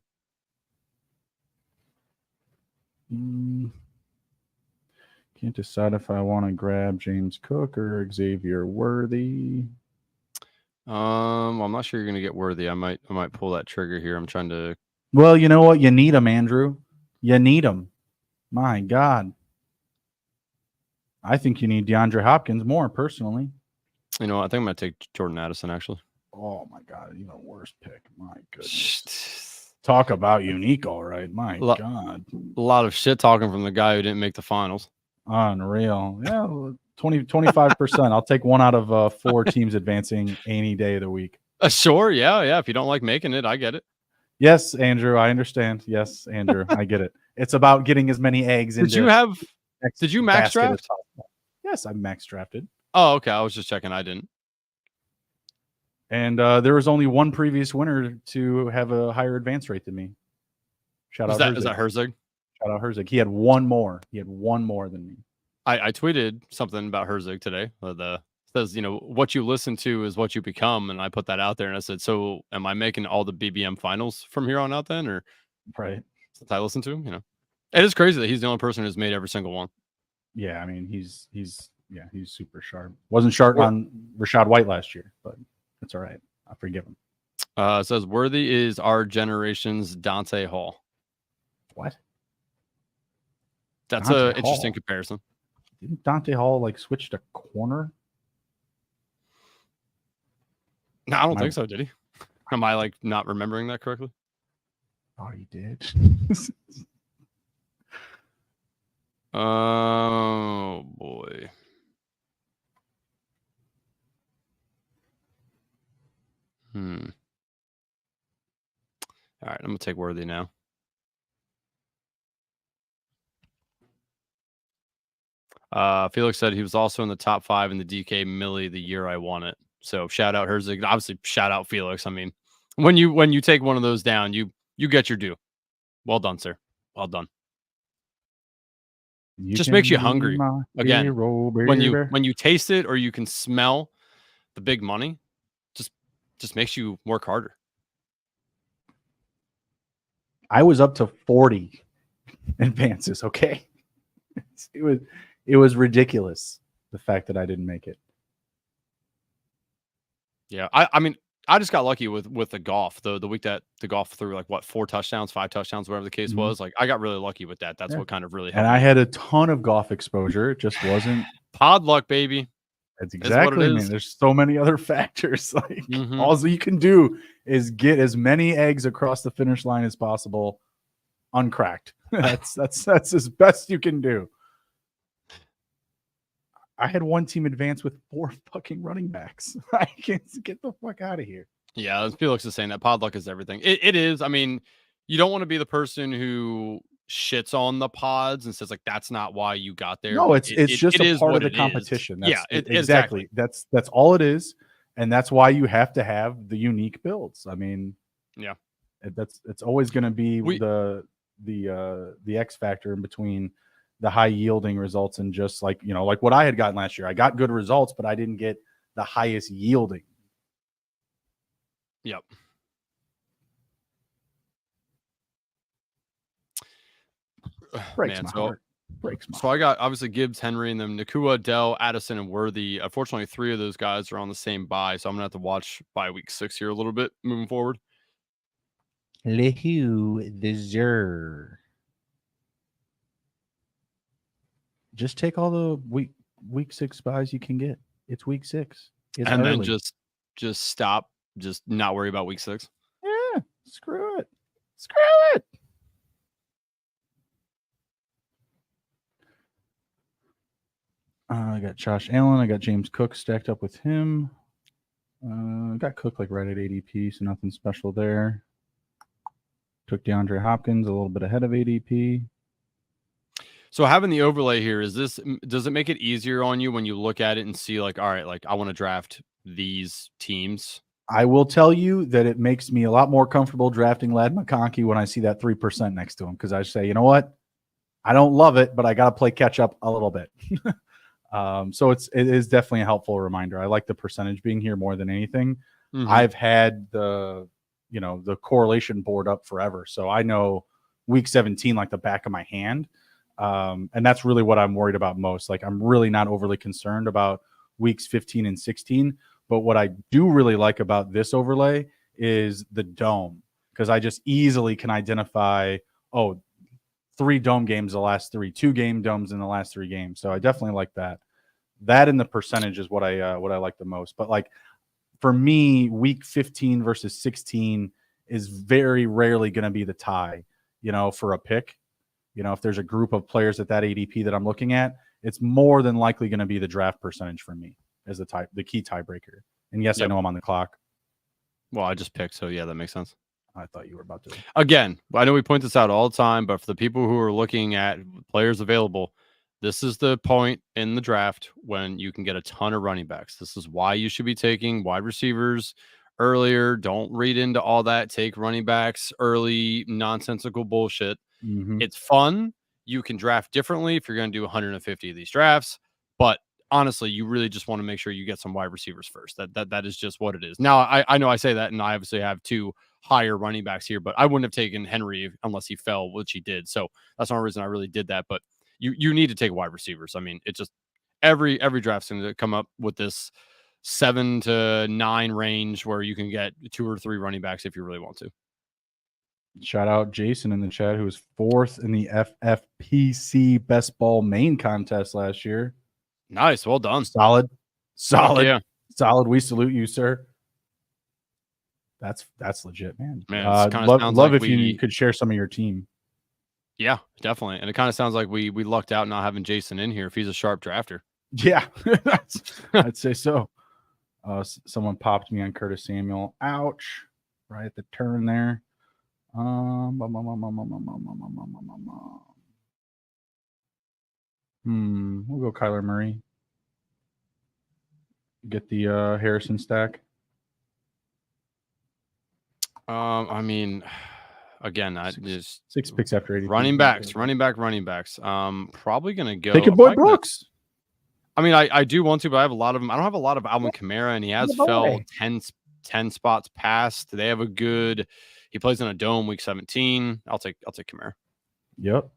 Can't decide if I want to grab James Cook or Xavier Worthy. I'm not sure you're gonna get Worthy. I might pull that trigger here. I'm trying to. Well, you know what? You need him, Andrew. You need him. My God. I think you need DeAndre Hopkins more, personally. You know, I think I'm gonna take Jordan Addison actually. Oh my God, even worse pick. My goodness. Talk about unique, all right. My God. A lot of shit talking from the guy who didn't make the finals. Unreal. Yeah, 25%. I'll take one out of 4 teams advancing any day of the week. Sure, yeah. If you don't like making it, I get it. Yes, Andrew, I understand. Yes, Andrew, I get it. It's about getting as many eggs. Did you max draft? Yes, I'm max drafted. Oh, okay. I was just checking. I didn't. And there was only one previous winner to have a higher advance rate than me. Shout out Herzig. Is that Herzig? Shout out Herzig. He had one more. He had one more than me. I tweeted something about Herzig today. Says, you know, what you listen to is what you become. And I put that out there and I said, so am I making all the BBM finals from here on out then? Or right. Since I listen to him, you know, it is crazy that he's the only person who's made every single one. Yeah. I mean, he's super sharp. Wasn't sharp on Rashad White last year, but that's all right. I forgive him. It says Worthy is our generation's Dante Hall. What? That's an interesting comparison. Didn't Dante Hall like switch to corner? No, I don't think so. Did he? Am I like not remembering that correctly? Oh, he did. Oh boy. All right, I'm gonna take Worthy now. Felix said he was also in the top 5 in the DK Millie the year I won it. So shout out Herzig. Obviously, shout out Felix. I mean, when you take one of those down, you get your due. Well done, sir. Well done. Just makes you hungry. Again, hero, when you taste it or you can smell the big money, just makes you work harder. I was up to 40 advances. Okay, it was ridiculous, the fact that I didn't make it. Yeah, I mean, I just got lucky with the golf. The week that the golf threw like what 4 touchdowns, 5 touchdowns, whatever the case was. Like I got really lucky with that. That's what kind of really helped. And I had a ton of golf exposure. It just wasn't pod luck, baby. That's exactly what it is. I mean, there's so many other factors. Like all you can do is get as many eggs across the finish line as possible, uncracked. That's as best you can do. I had one team advance with 4 fucking running backs. I can't get the fuck out of here. Yeah, Felix is saying that pod luck is everything. It is. I mean, you don't want to be the person who shits on the pods and says like that's not why you got there. No, it's just a part of the competition. Exactly. That's all it is, and that's why you have to have the unique builds. I mean, yeah, it's always going to be the X factor in between the high yielding results and just like, you know, like what I had gotten last year. I got good results, but I didn't get the highest yielding. Yep. Breaks my heart. So I got obviously Gibbs, Henry, and then Nakua, Dell, Addison, and Worthy. Unfortunately, 3 of those guys are on the same bye, so I'm gonna have to watch by week 6 here a little bit moving forward. Just take all the week 6 buys you can get. It's week 6. It's and early. Then just stop. Just not worry about week 6. Yeah, screw it. I got Josh Allen. I got James Cook stacked up with him. Got Cook like right at ADP, so nothing special there. Took DeAndre Hopkins a little bit ahead of ADP. So having the overlay here, does it make it easier on you when you look at it and see like, all right, like I want to draft these teams I will tell you that it makes me a lot more comfortable drafting Ladd McConkey when I see that 3% next to him, because I say, you know what? I don't love it, but I got to play catch up a little bit. So it is definitely a helpful reminder. I like the percentage being here more than anything. I've had the correlation board up forever, so I know week 17 like the back of my hand. And that's really what I'm worried about most. Like, I'm really not overly concerned about weeks 15 and 16. But what I do really like about this overlay is the dome, because I just easily can identify, 3 dome games the last 3, 2 game domes in the last 3 games. So I definitely like that. That and the percentage is what I like the most. But like, for me, week 15 versus 16 is very rarely going to be the tie, for a pick. If there's a group of players at that ADP that I'm looking at, it's more than likely going to be the draft percentage for me as the key tiebreaker. And yes, I know I'm on the clock. Well, I just picked, so yeah, that makes sense. I thought you were about to. Again, I know we point this out all the time, but for the people who are looking at players available, this is the point in the draft when you can get a ton of running backs. This is why you should be taking wide receivers earlier. Don't read into all that. Take running backs early, nonsensical bullshit. It's fun. You can draft differently if you're going to do 150 of these drafts, but honestly, you really just want to make sure you get some wide receivers first. That is just what it is. Now, I know I say that, and I obviously have 2 higher running backs here, but I wouldn't have taken Henry unless he fell, which he did. So that's one reason I really did that. But you need to take wide receivers. I mean, it's just every draft's going to come up with this 7 to 9 range where you can get 2 or 3 running backs if you really want to. Shout out Jason in the chat, who was 4th in the FFPC Best Ball main contest last year. Nice. Well done. Solid. Yeah. Solid. We salute you, sir. That's legit, man. Love if you could share some of your team. Yeah, definitely. And it kind of sounds like we lucked out not having Jason in here if he's a sharp drafter. Yeah, I'd say so. Someone popped me on Curtis Samuel. Ouch. Right at the turn there. We'll go Kyler Murray. Get the Harrison stack. I mean, again, I just 6 picks after 80. Running backs. Probably gonna go. Take your boy Brooks. I mean, I do want to, but I have a lot of them. I don't have a lot of Alvin Kamara, and he has fell 10 spots past. They have a good. He plays in a dome week 17. I'll take Kamara. Yep,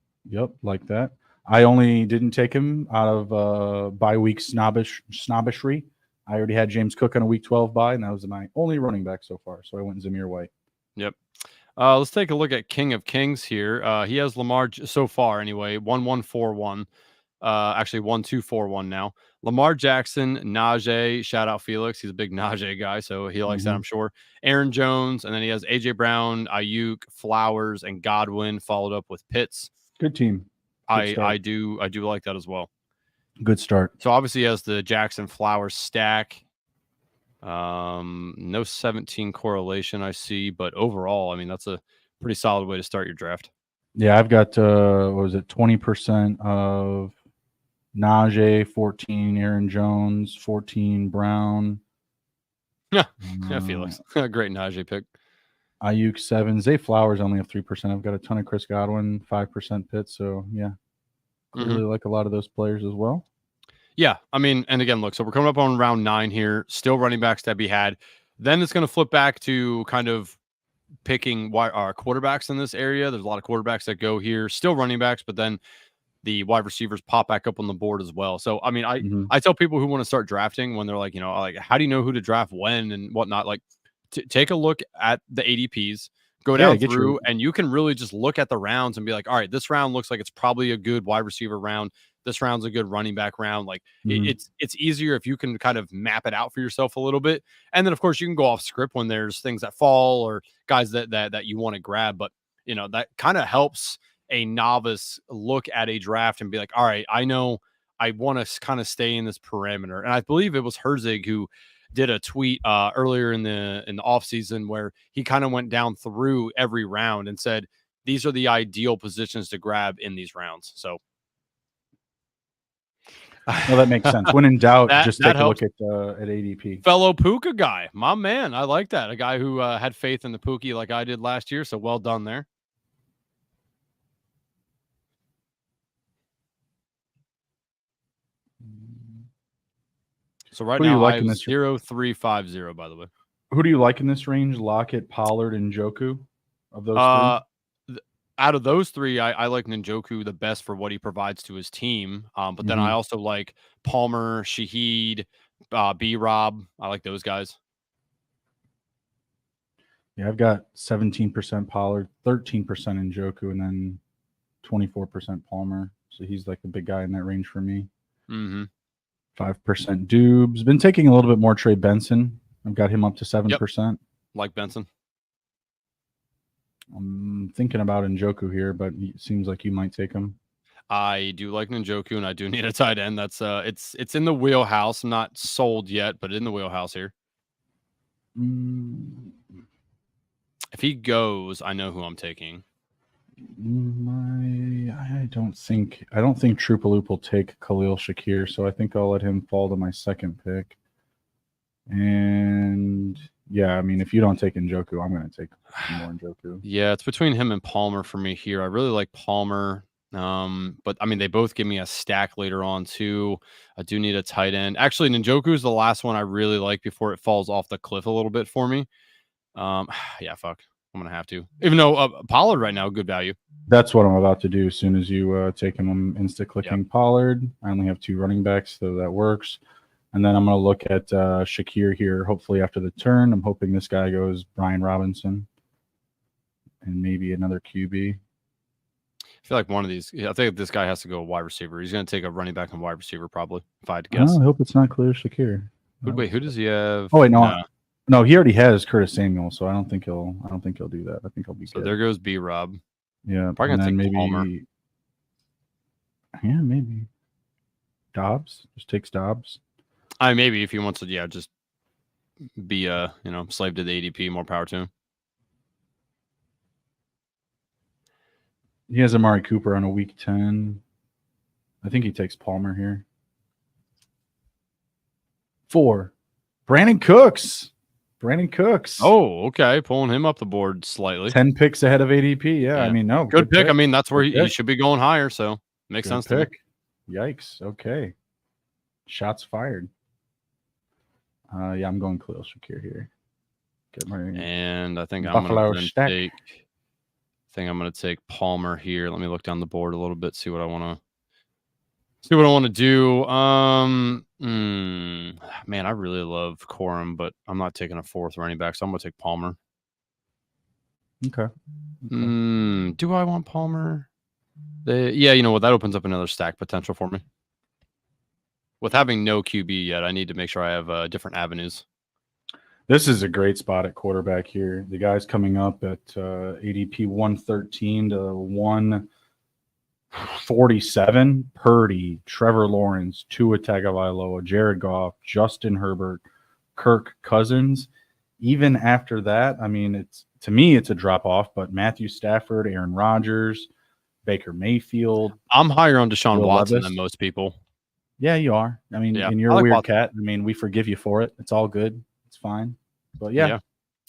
like that. I only didn't take him out of bye week snobbishery. I already had James Cook on a week 12 bye, and that was my only running back so far. So I went Zamir White. Yep. Let's take a look at King of Kings here. He has Lamar so far anyway, 1-1-4-1. Actually 1-2-4-1 now. Lamar Jackson, Najee, shout out Felix. He's a big Najee guy, so he likes that, I'm sure. Aaron Jones, and then he has AJ Brown, Ayuk, Flowers, and Godwin, followed up with Pitts. Good team. I do like that as well. Good start. So obviously he has the Jackson Flowers stack. No 17 correlation I see, but overall, I mean, that's a pretty solid way to start your draft. Yeah, I've got 20% of Najee, 14 Aaron Jones, 14 Brown. Yeah, Felix. Great Najee pick. Ayuk 7. Zay Flowers only have 3%. I've got a ton of Chris Godwin, 5% Pitts. So yeah, really like a lot of those players as well. Yeah, I mean, and again, look, so we're coming up on round 9 here. Still running backs to be had. Then it's going to flip back to kind of picking quarterbacks in this area. There's a lot of quarterbacks that go here. Still running backs, but then the wide receivers pop back up on the board as well. So, I mean, I tell people who want to start drafting when they're like, how do you know who to draft when and whatnot? Like, take a look at the ADPs, go down through, and you can really just look at the rounds and be like, all right, this round looks like it's probably a good wide receiver round. This round's a good running back round. Like it's easier if you can kind of map it out for yourself a little bit. And then of course you can go off script when there's things that fall or guys that you want to grab. But that kind of helps a novice look at a draft and be like, all right, I know I want to kind of stay in this parameter. And I believe it was Herzig who did a tweet earlier in the off season where he kind of went down through every round and said, these are the ideal positions to grab in these rounds. So Well, that makes sense. When in doubt, That- just that take a look helps. at ADP. Fellow Puka guy, my man. I like that. A guy who had faith in the Pookie like I did last year. So well done there. So right Who do you now like I in have this? 0-3-5-0, by the way. Who do you like in this range? Lockett, Pollard, and Joku. Of those Out of those three, I like Njoku the best for what he provides to his team. But then I also like Palmer, Shaheed, B Rob. I like those guys. Yeah, I've got 17% Pollard, 13% Njoku, and then 24% Palmer. So he's like the big guy in that range for me. 5% Dubes. Been taking a little bit more Trey Benson. I've got him up to 7%. Yep. Like Benson. I'm thinking about Njoku here, but it seems like you might take him. I do like Njoku, and I do need a tight end. That's it's in the wheelhouse. I'm not sold yet, but in the wheelhouse here. If he goes, I know who I'm taking. I don't think Troupaloop will take Khalil Shakir, so I think I'll let him fall to my second pick. And yeah, I mean, if you don't take Njoku, I'm going to take more Njoku. Yeah, it's between him and Palmer for me here. I really like Palmer, but I mean, they both give me a stack later on too. I do need a tight end. Actually, Njoku is the last one I really like before it falls off the cliff a little bit for me. Yeah, fuck. I'm gonna have to. Even though Pollard right now, good value. That's what I'm about to do. As soon as you take him, I'm insta-clicking Pollard. I only have 2 running backs, so that works. And then I'm going to look at Shakir here, hopefully after the turn. I'm hoping this guy goes Brian Robinson and maybe another QB. I feel like one of these. I think this guy has to go wide receiver. He's going to take a running back and wide receiver probably, if I had to guess. I hope it's not Khalil Shakir. Wait, who does he have? Oh wait, no, he already has Curtis Samuel, so I don't think he'll do that. I think he'll be good. There goes B Rob. Yeah, probably gonna take maybe Palmer. Yeah, maybe Dobbs. Just takes Dobbs. Maybe if he wants to, just be slave to the ADP. More power to him. He has Amari Cooper on a week 10. I think he takes Palmer here. 4, Brandon Cooks. Oh, okay. Pulling him up the board slightly. 10 picks ahead of ADP. Yeah. I mean, no. Good pick. I mean, that's where he should be going higher. So makes sense to me. Yikes. Okay. Shots fired. Yeah, I'm going Khalil Shakir here. And I think Buffalo I'm going to take Palmer here. Let me look down the board a little bit, see what I want to do. Man, I really love Corum, but I'm not taking a 4th running back, so I'm going to take Palmer. Okay. Do I want Palmer? Yeah, you know what? That opens up another stack potential for me. With having no QB yet, I need to make sure I have different avenues. This is a great spot at quarterback here. The guy's coming up at ADP 113 to 147. Purdy, Trevor Lawrence, Tua Tagovailoa, Jared Goff, Justin Herbert, Kirk Cousins. Even after that, I mean, to me, it's a drop off, but Matthew Stafford, Aaron Rodgers, Baker Mayfield. I'm higher on Deshaun Watson than most people. Yeah, you are. I mean, and you're a weird cat. I mean, we forgive you for it. It's all good. It's fine. But yeah.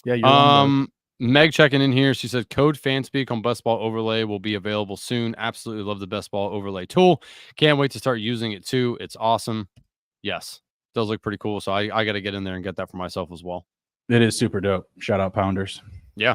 You're Meg checking in here. She said code FanSpeak on Best Ball Overlay will be available soon. Absolutely love the Best Ball Overlay tool. Can't wait to start using it too. It's awesome. Yes, does look pretty cool. So I got to get in there and get that for myself as well. It is super dope. Shout out Pounders. Yeah.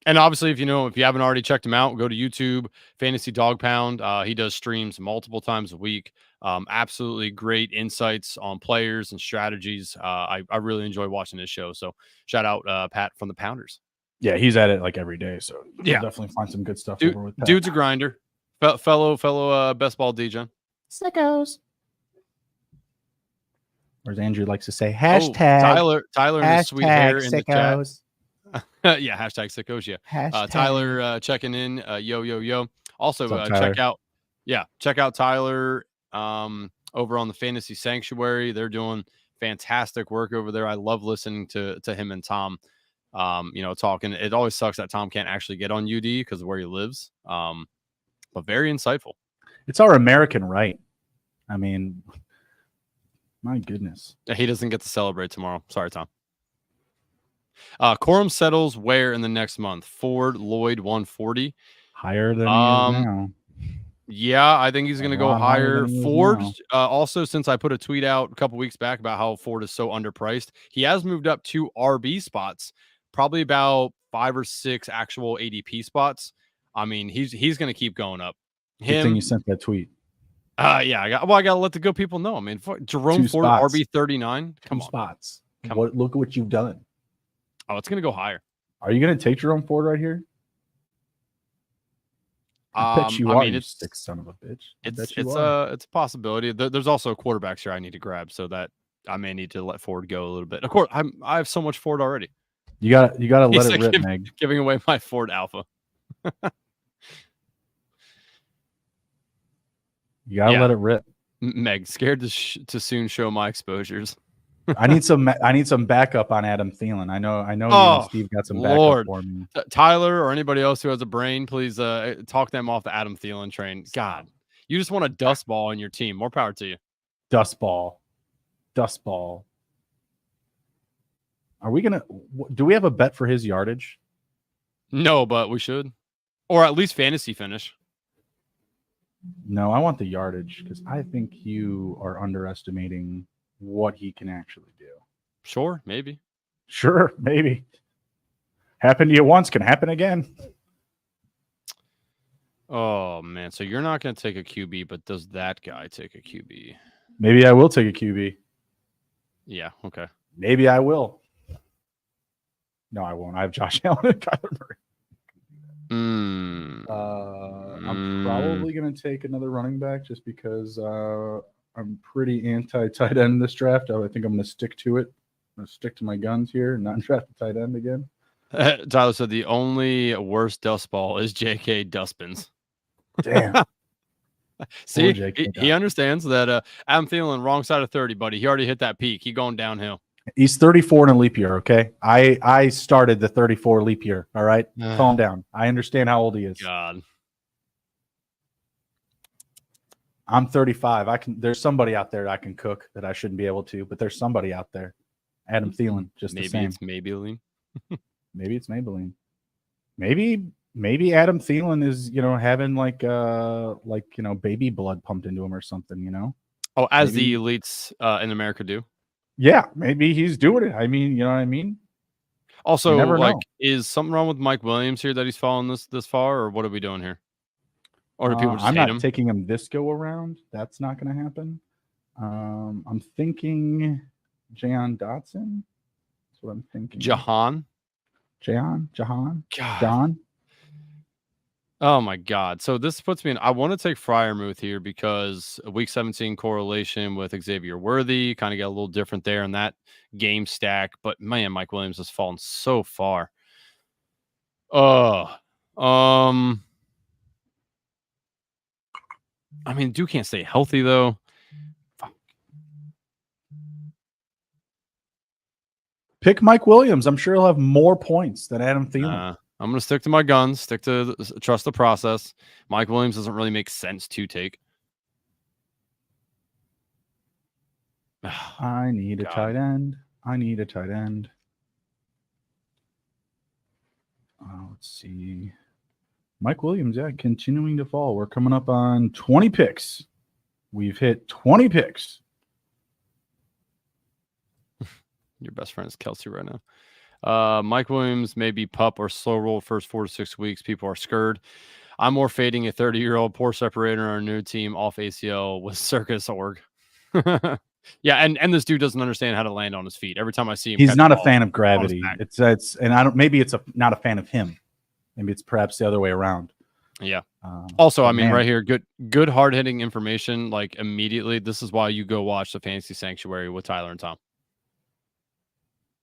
And obviously, if you haven't already checked him out, go to YouTube, Fantasy Dog Pound. He does streams multiple times a week. Absolutely great insights on players and strategies. I really enjoy watching this show. So shout out Pat from the Pounders. Yeah, he's at it like every day. So you'll definitely find some good stuff over with Pat. Dude's a grinder. Fellow best ball DJ. Sickos. Or as Andrew likes to say, hashtag Tyler and his sweet hair in sickos. The chat. Yeah, hashtag sickos. Yeah. Tyler checking in. Yo. Also, check out Tyler over on the Fantasy Sanctuary. They're doing fantastic work over there. I love listening to him and Tom. Talking. It always sucks that Tom can't actually get on UD because of where he lives. But very insightful. It's our American right. I mean, My goodness. He doesn't get to celebrate tomorrow. Sorry, Tom. Corum settles where in the next month? Ford, Lloyd, 140. Higher than he is now. Yeah, I think he's going to go higher. Ford, now. Also, since I put a tweet out a couple weeks back about how Ford is so underpriced, he has moved up 2 RB spots, probably about 5 or 6 actual ADP spots. I mean, he's going to keep going up. Good thing you sent that tweet. Yeah, I got to let the good people know. I mean, Jerome Ford, RB 39. Come on, spots. Look at what you've done. Oh, it's going to go higher. Are you going to take Jerome Ford right here? I bet you are, you sick son of a bitch. It's a possibility. There's also quarterbacks here I need to grab, so that I may need to let Ford go a little bit. Of course, I have so much Ford already. You gotta let it rip, Meg. Giving away my Ford Alpha. You gotta let it rip. Meg, scared to soon show my exposures. I need some backup on Adam Thielen. I know. You and Steve got some backup for me. Tyler or anybody else who has a brain, please talk them off the Adam Thielen train. God, you just want a dust ball in your team. More power to you. Dust ball. Are we gonna? Do we have a bet for his yardage? No, but we should, or at least fantasy finish. No, I want the yardage because I think you are underestimating what he can actually do. Sure, maybe. Happened to you once, can happen again. Oh man, so you're not going to take a QB, but does that guy take a QB? Maybe I will take a QB. Yeah, okay. Maybe I will. No, I won't. I have Josh Allen and Kyler Murray. I'm probably going to take another running back just because I'm pretty anti-tight end in this draft. I think I'm going to stick to it. I'm going to stick to my guns here and not draft a tight end again. Tyler said the only worst dust ball is J.K. Dustbins. Damn. See, he understands that Adam Thielen, wrong side of 30, buddy. He already hit that peak. He going downhill. He's 34 in a leap year, okay? I started the 34 leap year, all right? Calm down. I understand how old he is. God. I'm 35. There's somebody out there that I can cook that I shouldn't be able to, but there's somebody out there. Adam Thielen, just the same. Maybe it's Maybelline. Maybe it's Maybelline. Maybe Adam Thielen is, having baby blood pumped into him or something, Oh, as the elites in America do. Yeah, maybe he's doing it. I mean, you know what I mean? Also, is something wrong with Mike Williams here that he's fallen this far, or what are we doing here? Or do people just I'm hate not him? taking him this go around. That's not going to happen. I'm thinking Jahan Dotson. That's what I'm thinking. Jahan. John. Oh my God. So this puts me in. I want to take Freiermuth here because week 17 correlation with Xavier Worthy kind of got a little different there in that game stack. But man, Mike Williams has fallen so far. I mean, Duke can't stay healthy though. Fuck. Pick Mike Williams. I'm sure he'll have more points than Adam Thielen. I'm going to stick to my guns, trust the process. Mike Williams doesn't really make sense to take. I need a tight end. Let's see. Mike Williams, continuing to fall. We're coming up on 20 picks. We've hit 20 picks. Your best friend is Kelsey right now. Mike Williams may be pup or slow roll first 4 to 6 weeks. People are scared. I'm more fading a 30-year-old poor separator on our new team off ACL with Circus Org. Yeah, and this dude doesn't understand how to land on his feet. Every time I see him, he's not a fan of gravity. It's and I don't. Maybe it's not a fan of him. Maybe it's perhaps the other way around. Yeah. Also, I mean, right here, good hard hitting information. Like immediately, this is why you go watch the Fantasy Sanctuary with Tyler and Tom.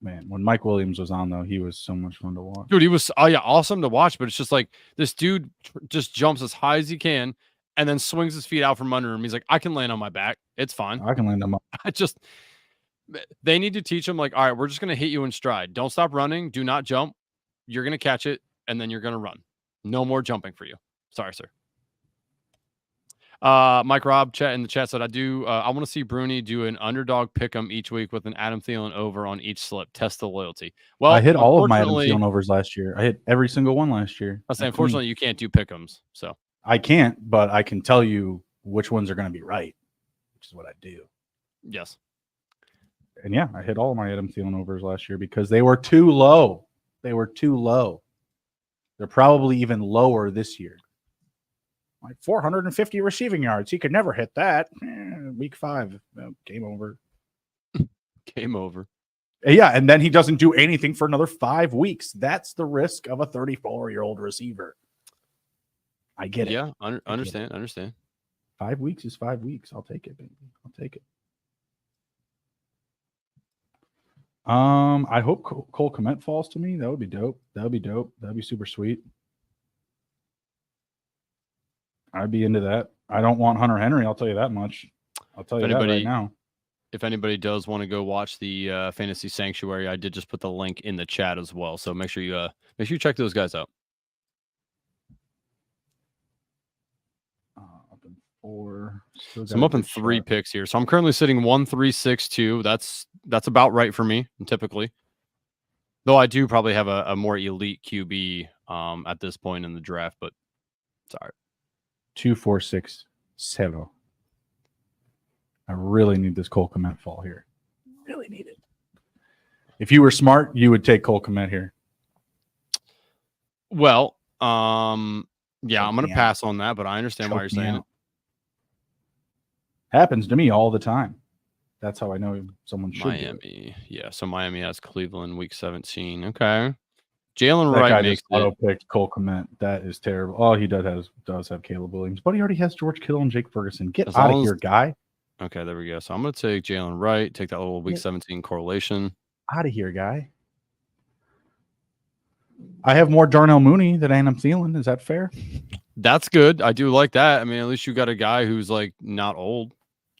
Man, when Mike Williams was on, though, he was so much fun to watch. Dude, he was awesome to watch, but it's just like this dude just jumps as high as he can and then swings his feet out from under him. He's like, I can land on my back. It's fine. I can land on my they need to teach him, like, all right, we're just going to hit you in stride. Don't stop running. Do not jump. You're going to catch it, and then you're going to run. No more jumping for you. Sorry, sir. Mike Rob chat in the chat said, I want to see Bruni do an underdog pick'em each week with an Adam Thielen over on each slip. Test the loyalty. Well, I hit all of my Adam unfortunately, Thielen overs last year. I hit every single one last year. I say, unfortunately, you can't do pick'ems. So I can't, but I can tell you which ones are going to be right, which is what I do. Yes. And yeah, I hit all of my Adam Thielen overs last year because they were too low. They were too low. They're probably even lower this year. Like 450 receiving yards. He could never hit that. Week 5. Game over. Game over. Yeah, and then he doesn't do anything for another 5 weeks. That's the risk of a 34-year-old receiver. I get it. Yeah, understand. 5 weeks is 5 weeks. I'll take it, baby. I'll take it. I hope Cole Kmet falls to me. That would be dope. That'd be super sweet. I'd be into that. I don't want Hunter Henry. I'll tell you that much. I'll tell you that right now. If anybody does want to go watch the Fantasy Sanctuary, I did just put the link in the chat as well. So make sure you check those guys out. Up in 4. So I'm up in 3 picks here. So I'm currently sitting 1-3-6-2. That's about right for me, typically. Though I do probably have a more elite QB at this point in the draft, but sorry. 2-4-6-7. I really need this Cole Kmet fall here. Really need it. If you were smart, you would take Cole Kmet here. Well, yeah, I'm going to pass on that, but I understand why you're saying it. Happens to me all the time. That's how I know someone should. Miami. Yeah, so Miami has Cleveland week 17. Okay. Jalen That Wright guy makes just auto-picked Cole Kmet. That is terrible. Oh, he does have Caleb Williams, but he already has George Kittle and Jake Ferguson. Get out of here, guy. Okay, there we go. So I'm going to take Jalen Wright, take that little week 17 correlation. Out of here, guy. I have more Darnell Mooney than Adam Thielen. Is that fair? That's good. I do like that. I mean, at least you got a guy who's like not old.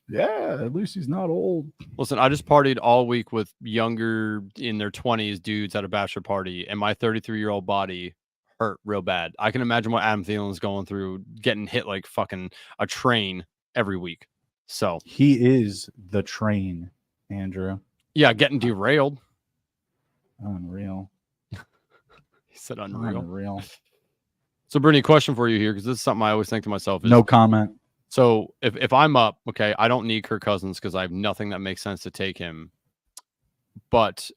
Yeah, at least he's not old. Listen, I just partied all week with younger in their 20s dudes at a bachelor party, and my 33-year-old body hurt real bad. I can imagine what Adam Thielen's going through, getting hit like fucking a train every week. So he is the train, Andrew. Yeah, getting derailed. Unreal. He said unreal. Unreal. So, Bruni, question for you here, because this is something I always think to myself. No comment. So if I'm up, okay, I don't need Kirk Cousins because I have nothing that makes sense to take him. But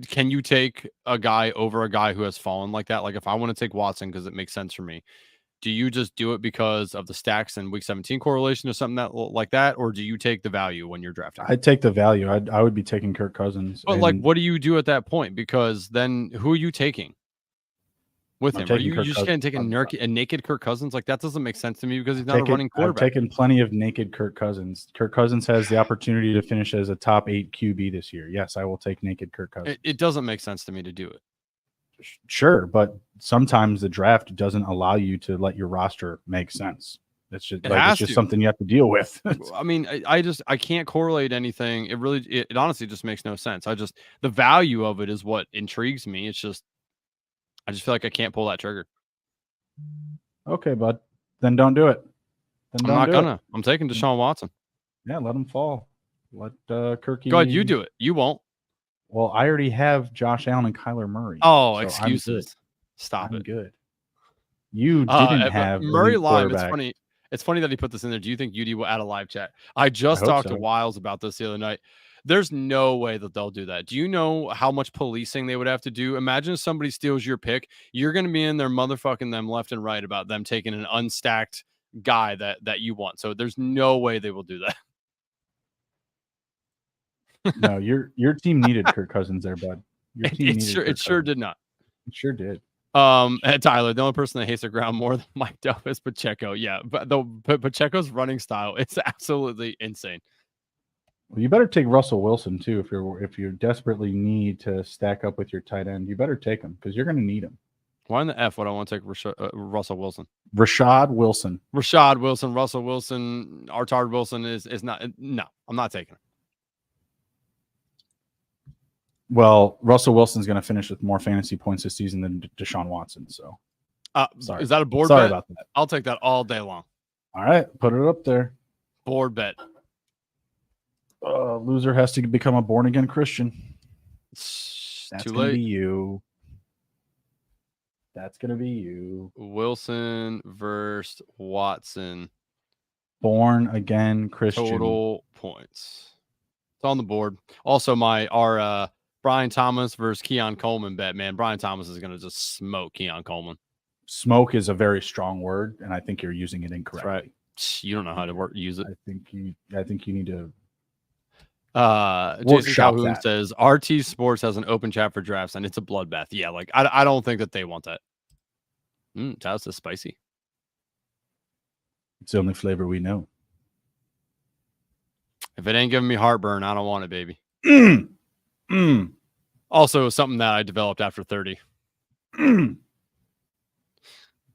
can you take a guy over a guy who has fallen like that? Like if I want to take Watson because it makes sense for me, do you just do it because of the stacks and week 17 correlation or something that like that? Or do you take the value when you're drafting? I'd take the value. I would be taking Kirk Cousins. But like, what do you do at that point? Because then who are you taking with him? Are you just going to take a naked Kirk Cousins? Like that doesn't make sense to me because he's not a running quarterback. I've taken plenty of naked Kirk Cousins. Kirk Cousins has the opportunity to finish as a top 8 QB this year. Yes, I will take naked Kirk Cousins. It doesn't make sense to me to do it. Sure, but sometimes the draft doesn't allow you to let your roster make sense. It's just something you have to deal with. I mean, I can't correlate anything. It honestly just makes no sense. The value of it is what intrigues me. It's just, I just feel like I can't pull that trigger. Okay, bud. Then don't do it. I'm not gonna. I'm taking Deshaun Watson. Yeah, let him fall. Let Kirky. Go ahead, you do it. You won't. Well, I already have Josh Allen and Kyler Murray. Oh, so excuses. Stop it. Good. You didn't have Murray Lime. It's funny. It's funny that he put this in there. Do you think UD will add a live chat? I just talked to Wiles about this the other night. There's no way that they'll do that. Do you know how much policing they would have to do? Imagine if somebody steals your pick. You're going to be in there motherfucking them left and right about them taking an unstacked guy that you want. So there's no way they will do that. No, your team needed Kirk Cousins there, bud. Your team it sure did not. It sure did. Tyler, the only person that hates the ground more than Mike Duff is Pacheco. Yeah, but Pacheco's running style, it's absolutely insane. Well, you better take Russell Wilson too if you desperately need to stack up with your tight end. You better take him because you're going to need him. Why in the F would I want to take Russell Wilson? Rashad Wilson. Russell Wilson, Artard Wilson is not. No, I'm not taking him. Well, Russell Wilson's going to finish with more fantasy points this season than Deshaun Watson. So, sorry. Is that a board? Sorry bet? About that. I'll take that all day long. All right, put it up there. Board bet. Loser has to become a born again Christian. It's That's too gonna late. be you. That's gonna be you. Wilson versus Watson. Born again Christian. Total points. It's on the board. Also, our Brian Thomas versus Keon Coleman bet, man. Brian Thomas is gonna just smoke Keon Coleman. Smoke is a very strong word, and I think you're using it incorrectly. That's right. You don't know how to use it. I think you need to. Jason Workshop Calhoun that. says RT Sports has an open chat for drafts, and it's a bloodbath. Yeah, like I don't think that they want that. That's a spicy. It's the only flavor we know. If it ain't giving me heartburn, I don't want it, baby. Also, something that I developed after 30.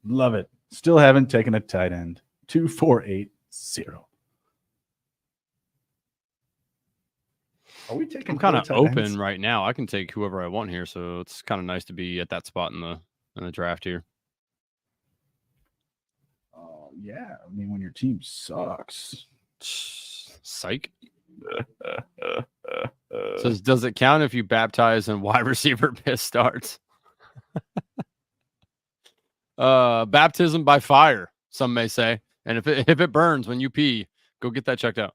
Love it. Still haven't taken a tight end. 2-4-8-0. Are we taking? I'm kind of open right now. I can take whoever I want here, so it's kind of nice to be at that spot in the draft here. Oh yeah, I mean when your team sucks. Psych. Says, does it count if you baptize and wide receiver piss starts? Baptism by fire, some may say. And if it burns when you pee, go get that checked out.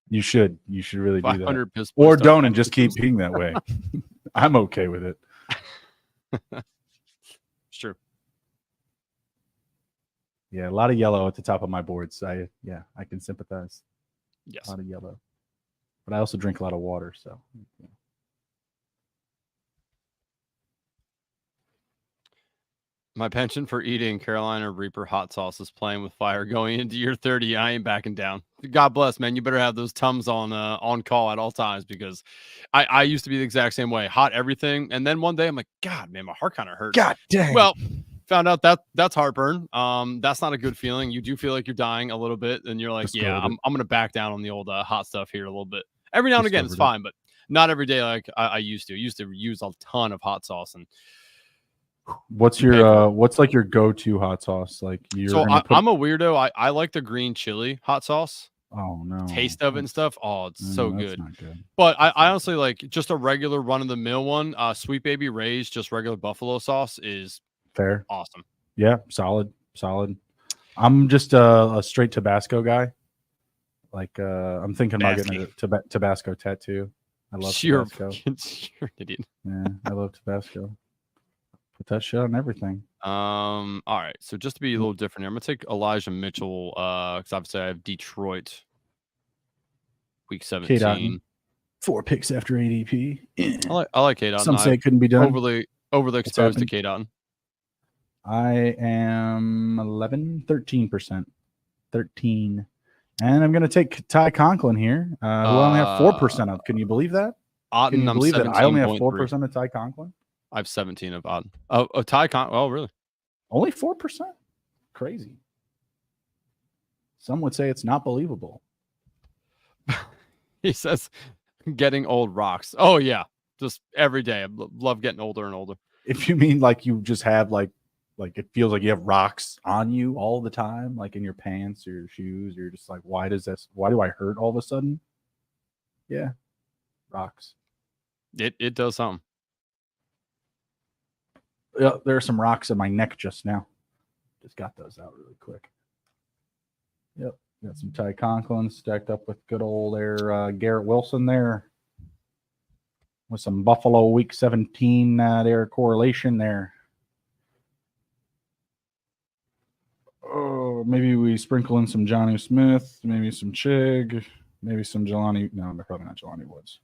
You should really do that. Piss or don't and just keep peeing that way. I'm okay with it. It's true. Yeah, a lot of yellow at the top of my boards. I can sympathize. Yes. A lot of yellow. But I also drink a lot of water, so. Yeah. My penchant for eating Carolina Reaper hot sauce is playing with fire going into year 30. I ain't backing down. God bless, man. You better have those Tums on call at all times, because I used to be the exact same way. Hot everything. And then one day I'm like, God, man, my heart kind of hurts. God dang. Well, found out that's heartburn. That's not a good feeling. You do feel like you're dying a little bit, and you're like, I'm going to back down on the old hot stuff here a little bit. Every now and again, it's fine, but not every day like I used to. I used to use a ton of hot sauce. And what's your what's like your go-to hot sauce? Like I'm a weirdo. I like the green chili hot sauce. Oh no. Taste of it and stuff. Oh, it's so good. Not good. But I honestly like just a regular run-of-the-mill one. Sweet Baby Ray's just regular buffalo sauce is fair. Awesome. Yeah, solid. I'm just a straight Tabasco guy. Like I'm thinking about getting a Tabasco tattoo. I love Tabasco. You're an idiot. Yeah, I love Tabasco. Put that shit on everything. All right. So just to be a little different here, I'm gonna take Elijah Mitchell, because obviously I have Detroit week 17. 4 picks after ADP. I like K. Some say it couldn't be done. Overly exposed to K. Dotton. I am 13%. 13. And I'm going to take Ty Conklin here, who I only have 4% of. Can you believe that? Can you believe that I only have 4% of Ty Conklin? I have 17 of Otten. Ty Conklin. Oh, really? Only 4%? Crazy. Some would say it's not believable. He says, getting old rocks. Oh, yeah. Just every day. I love getting older and older. If you mean like you just have like it feels like you have rocks on you all the time, like in your pants or your shoes, you're just like, why do I hurt all of a sudden? Yeah. Rocks. It does something. Yeah, there are some rocks in my neck just now. Just got those out really quick. Yep. Got some Ty Conklin stacked up with good old Garrett Wilson there. With some Buffalo week 17 there correlation there. Oh, maybe we sprinkle in some Jonnu Smith, maybe some Chig, maybe some Jelani. No, probably not Jelani Woods.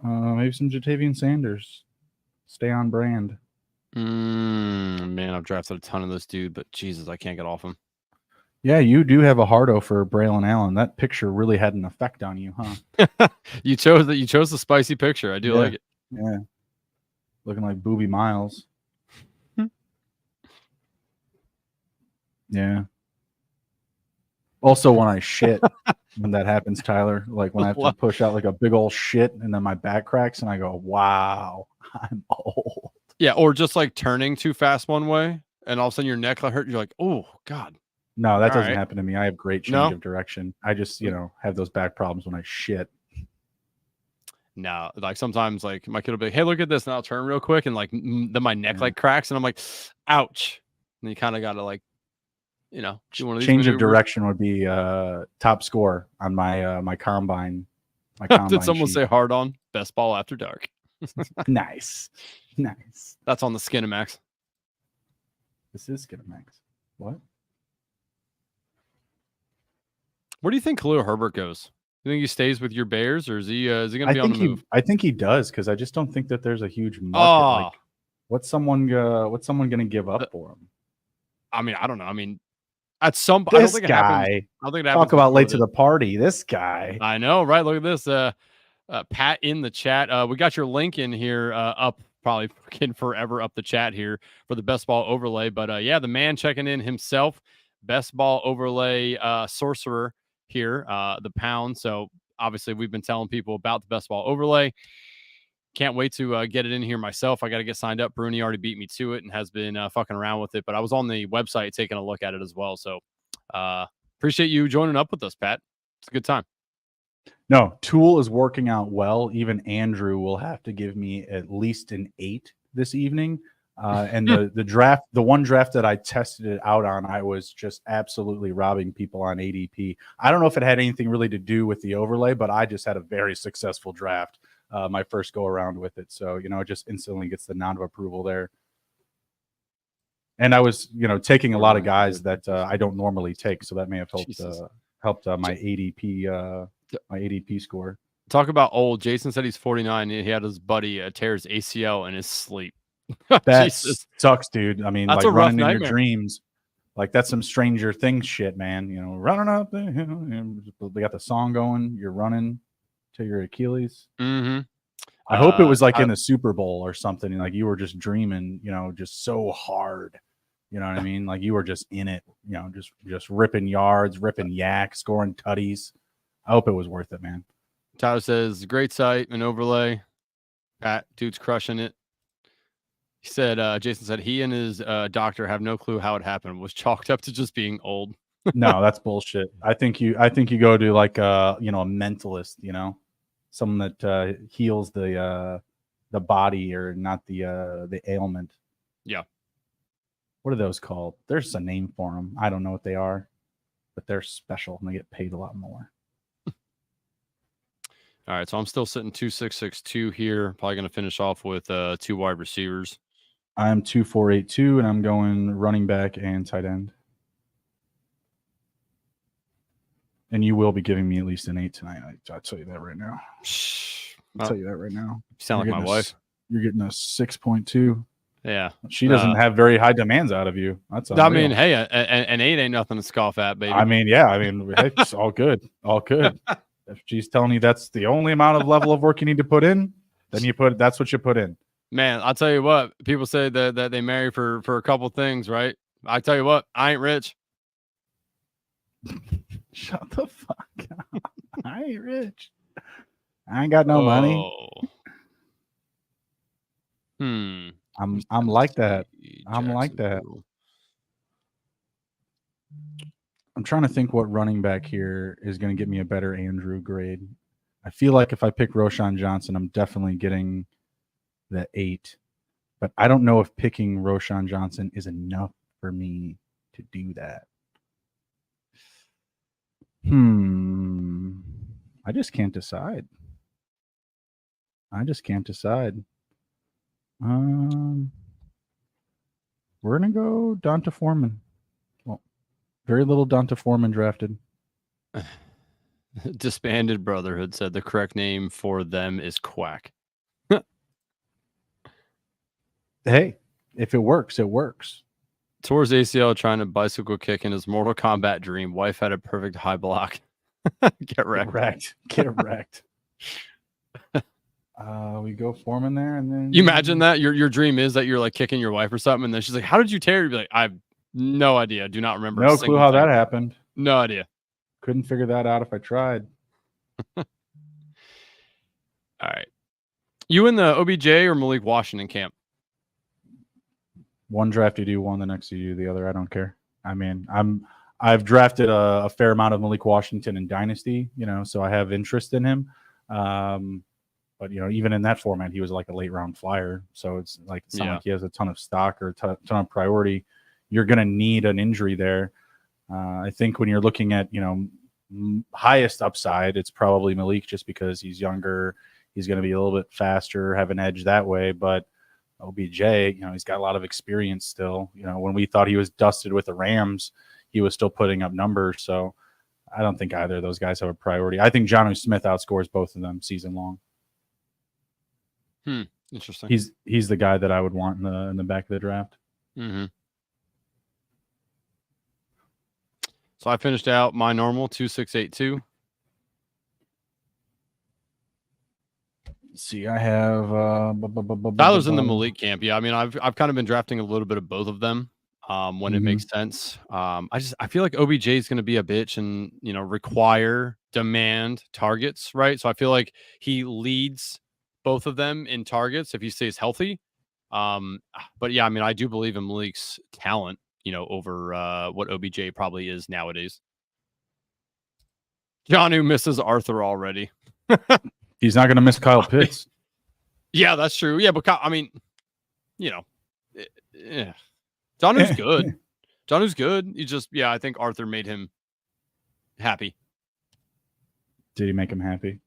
Maybe some Jatavian Sanders. Stay on brand. Man, I've drafted a ton of this dude, but Jesus, I can't get off him. Yeah, you do have a hardo for Braylon Allen. That picture really had an effect on you, huh? You chose the spicy picture. I do like it. Yeah. Looking like Booby Miles. Yeah. Also, when I shit, when that happens, Tyler, like when I have to push out like a big old shit and then my back cracks and I go, wow, I'm old. Yeah, or just like turning too fast one way and all of a sudden your neck hurt. You're like, oh, God. No, that All doesn't right. happen to me. I have great change of direction. I just, have those back problems when I shit. No, like sometimes like my kid will be like, hey, look at this. And I'll turn real quick and like then my neck Yeah. like cracks and I'm like, ouch. And you kind of got to like, do one of these Change of maneuvers. direction would be top score on my combine. My Did combine someone sheet. say hard on best ball after dark? Nice. That's on the Skinamax. This is Skinamax. What? Where do you think Khalil Herbert goes? You think he stays with your Bears, or is he going to be on the move? I think he does, because I just don't think that there's a huge market. Oh, Like, what's someone going to give up for him? I mean, I don't know. I mean, at some point, This I don't think guy. it happens. I don't think it happens. Talk about late to the party. This guy. I know, right? Look at this. Pat in the chat. We got your link in here up, probably fucking forever up the chat here for the best ball overlay. But yeah, the man checking in himself, best ball overlay sorcerer here, the pound. So obviously we've been telling people about the best ball overlay. Can't wait to get it in here myself. I got to get signed up. Bruni already beat me to it and has been fucking around with it. But I was on the website taking a look at it as well. So appreciate you joining up with us, Pat. It's a good time. No, Tool is working out well. Even Andrew will have to give me at least an 8 this evening. And the one draft that I tested it out on, I was just absolutely robbing people on ADP. I don't know if it had anything really to do with the overlay, but I just had a very successful draft my first go around with it. So, it just instantly gets the nod of approval there. And I was, taking a lot of guys that I don't normally take, so that may have helped my ADP score. Talk about old. Jason said he's 49. And he had his buddy tear his ACL in his sleep. That sucks, dude. I mean, that's like a rough running in nightmare. your dreams, like that's some Stranger Things shit, man. Running up the hill. They got the song going. You're running to your Achilles. Mm-hmm. I hope it was like in the Super Bowl or something. Like you were just dreaming, just so hard. You know what I mean? Like you were just in it. Just ripping yards, ripping yak, scoring tutties. I hope it was worth it, man. Tyler says, great site and overlay. Pat, dude's crushing it. He said, Jason said he and his doctor have no clue how it happened. Was chalked up to just being old. No, that's bullshit. I think you go to like a mentalist, someone that heals the body or not the ailment. Yeah. What are those called? There's a name for them. I don't know what they are, but they're special and they get paid a lot more. All right, so I'm still sitting 2.662 here. Probably going to finish off with 2 wide receivers. I'm 2.482, and I'm going running back and tight end. And you will be giving me at least an 8 tonight. I'll tell you that right now. I'll tell you that right now. You sound like my wife. You're getting a 6.2 Yeah. She doesn't have very high demands out of you. That's I mean, hey, an 8 ain't nothing to scoff at, baby. I mean, yeah. I mean, it's all good. All good. If she's telling you that's the only amount of level of work you need to put in, then that's what you put in. Man, I'll tell you what. People say that they marry for a couple things, right? I tell you what, I ain't rich. Shut the fuck up. I ain't rich. I ain't got no money. I'm like that. I'm like that. I'm trying to think what running back here is going to get me a better Andrew grade. I feel like if I pick Roschon Johnson, I'm definitely getting the 8. But I don't know if picking Roschon Johnson is enough for me to do that. I just can't decide. We're going to go Donta Foreman. Well, very little Donta Foreman drafted. Disbanded Brotherhood said the correct name for them is Quack. Hey, if it works, it works. Towards ACL trying to bicycle kick in his Mortal Kombat dream. Wife had a perfect high block. Get wrecked. Get wrecked. We go Foreman there, and then you imagine that your dream is that you're like kicking your wife or something, and then she's like, "How did you tear?" You'd be like, "I have no idea. Do not remember. No clue how that happened. No idea. Couldn't figure that out if I tried." All right, you in the OBJ or Malik Washington camp? One draft you do one, the next you do the other. I don't care. I mean, I've drafted a fair amount of Malik Washington in Dynasty, so I have interest in him. But even in that format, he was like a late round flyer. So it's not like he has a ton of stock or a ton of priority. You're going to need an injury there. I think when you're looking at highest upside, it's probably Malik, just because he's younger. He's going to be a little bit faster, have an edge that way. But OBJ, he's got a lot of experience still. When we thought he was dusted with the Rams, he was still putting up numbers. So I don't think either of those guys have a priority. I think Jonnu Smith outscores both of them season long. Interesting. He's the guy that I would want in the back of the draft. Mm-hmm. So I finished out my normal 2682. See, I have Tyler's in the Malik camp. Yeah, I mean, I've kind of been drafting a little bit of both of them when it makes sense. I feel like OBJ is going to be a bitch and demand targets, right? So I feel like he leads both of them in targets if he stays healthy. But yeah, I mean, I do believe in Malik's talent, over what OBJ probably is nowadays. Jonnu misses Arthur already. He's not going to miss Kyle Pitts. Yeah, that's true. Yeah, but I mean, yeah. Jonnu's good. Jonnu's good. He just, I think Arthur made him happy. Did he make him happy?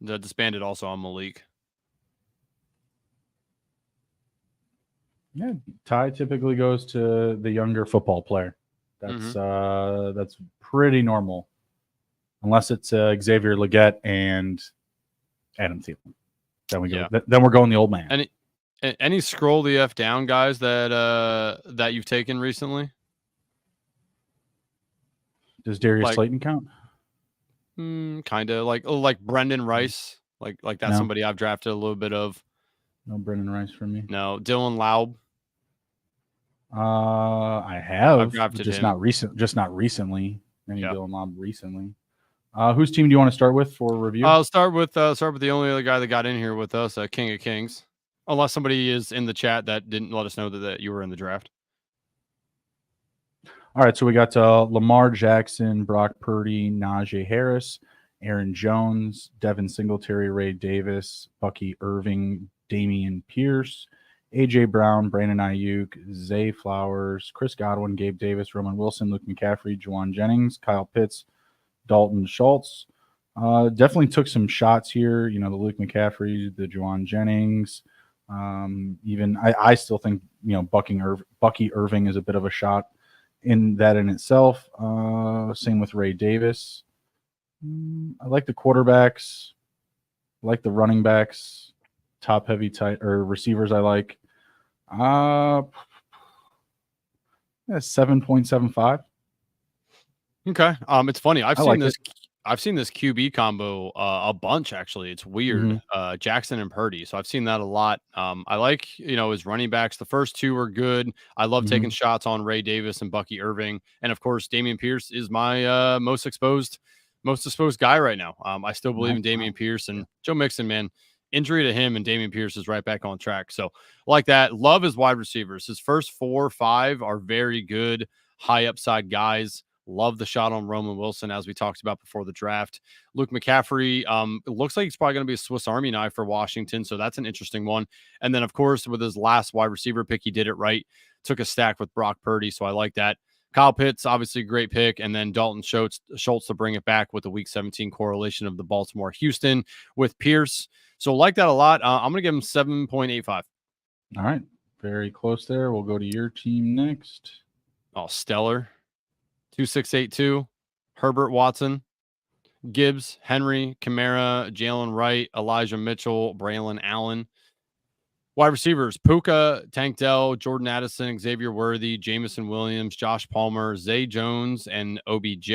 The disbanded also on Malik. Yeah, Ty typically goes to the younger football player. That's pretty normal, unless it's Xavier Legette and Adam Thielen. Then we go. Then we're going the old man. Any scroll the F down guys that you've taken recently? Does Darius Slayton count? Kind of like Brendan Rice, like that's somebody I've drafted a little bit of. No Brendan Rice for me. No Dylan Laub. I have. I've drafted just him. not recently. Any Dylan Laub recently. Whose team do you want to start with for review? I'll start with the only other guy that got in here with us, King of Kings. Unless somebody is in the chat that didn't let us know that you were in the draft. All right, so we got Lamar Jackson, Brock Purdy, Najee Harris, Aaron Jones, Devin Singletary, Ray Davis, Bucky Irving, Damian Pierce, A.J. Brown, Brandon Ayuk, Zay Flowers, Chris Godwin, Gabe Davis, Roman Wilson, Luke McCaffrey, Juwan Jennings, Kyle Pitts, Dalton Schultz. Definitely took some shots here. The Luke McCaffrey, the Juwan Jennings. Even I still think Bucky Irving is a bit of a shot in itself. Same with Ray Davis. I like the quarterbacks. I like the running backs. Top heavy tight or receivers I like. 7.75. Okay. It's funny. I've seen this QB combo a bunch actually. It's weird. Jackson and Purdy. So I've seen that a lot. I like, his running backs. The first two are good. I love taking shots on Ray Davis and Bucky Irving. And of course, Damian Pierce is my most exposed guy right now. I still believe in Damian Pierce and Joe Mixon, man. Injury to him and Damian Pierce is right back on track. So like that. Love his wide receivers. His first 4 or 5 are very good, high upside guys. Love the shot on Roman Wilson, as we talked about before the draft. Luke McCaffrey, it looks like he's probably going to be a Swiss Army knife for Washington, so that's an interesting one. And then, of course, with his last wide receiver pick, he did it right. Took a stack with Brock Purdy, so I like that. Kyle Pitts, obviously a great pick, and then Dalton Schultz to bring it back with the Week 17 correlation of the Baltimore-Houston with Pierce. So like that a lot. I'm going to give him 7.85. All right. Very close there. We'll go to your team next. Oh, stellar. 2682, Herbert Watson, Gibbs, Henry, Kamara, Jalen Wright, Elijah Mitchell, Braylon Allen. Wide receivers, Puka, Tank Dell, Jordan Addison, Xavier Worthy, Jamison Williams, Josh Palmer, Zay Jones, and OBJ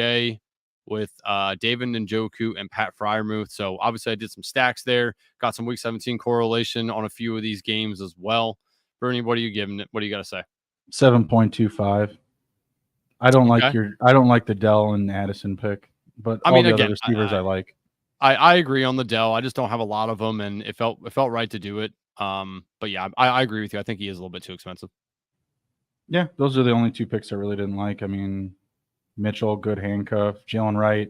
with David Njoku and Pat Freiermuth. So obviously I did some stacks there. Got some Week 17 correlation on a few of these games as well. Bernie, what are you giving it? What do you got to say? 7.25. I don't like the Dell and Addison pick, but all the other receivers I like. I agree on the Dell. I just don't have a lot of them, and it felt right to do it. But yeah, I agree with you. I think he is a little bit too expensive. Yeah, those are the only 2 picks I really didn't like. I mean, Mitchell, good handcuff. Jalen Wright,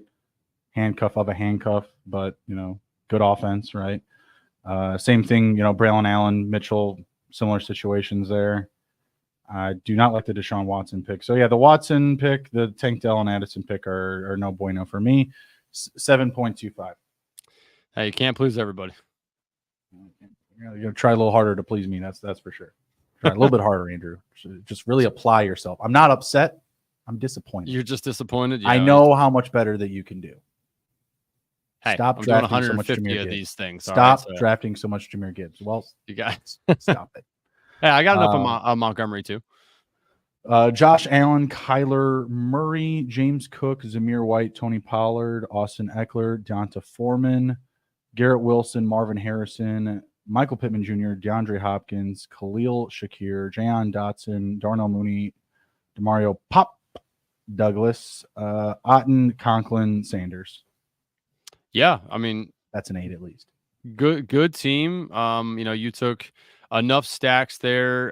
handcuff of a handcuff, but, good offense, right? Same thing, Braylon Allen, Mitchell, similar situations there. I do not like the Deshaun Watson pick. So, yeah, the Watson pick, the Tank Dell and Addison pick are no bueno for me. 7.25. Hey, you can't please everybody. You're going to try a little harder to please me. That's for sure. Try a little bit harder, Andrew. Just really apply yourself. I'm not upset. I'm disappointed. You're just disappointed? I know how much better that you can do. Hey, Stop I'm doing drafting so much 150 Jahmyr of Gibbs. these things. Stop drafting so much Jahmyr Gibbs. Well, you guys. Stop it. Hey, I got enough on Montgomery too. Josh Allen, Kyler Murray, James Cook, Zamir White, Tony Pollard, Austin Eckler, Deonta Foreman, Garrett Wilson, Marvin Harrison, Michael Pittman Jr., DeAndre Hopkins, Khalil Shakir, Jayon Dotson, Darnell Mooney, DeMario Pop, Douglas, Otten, Conklin, Sanders. Yeah, I mean, that's an 8 at least. Good team. You took enough stacks there.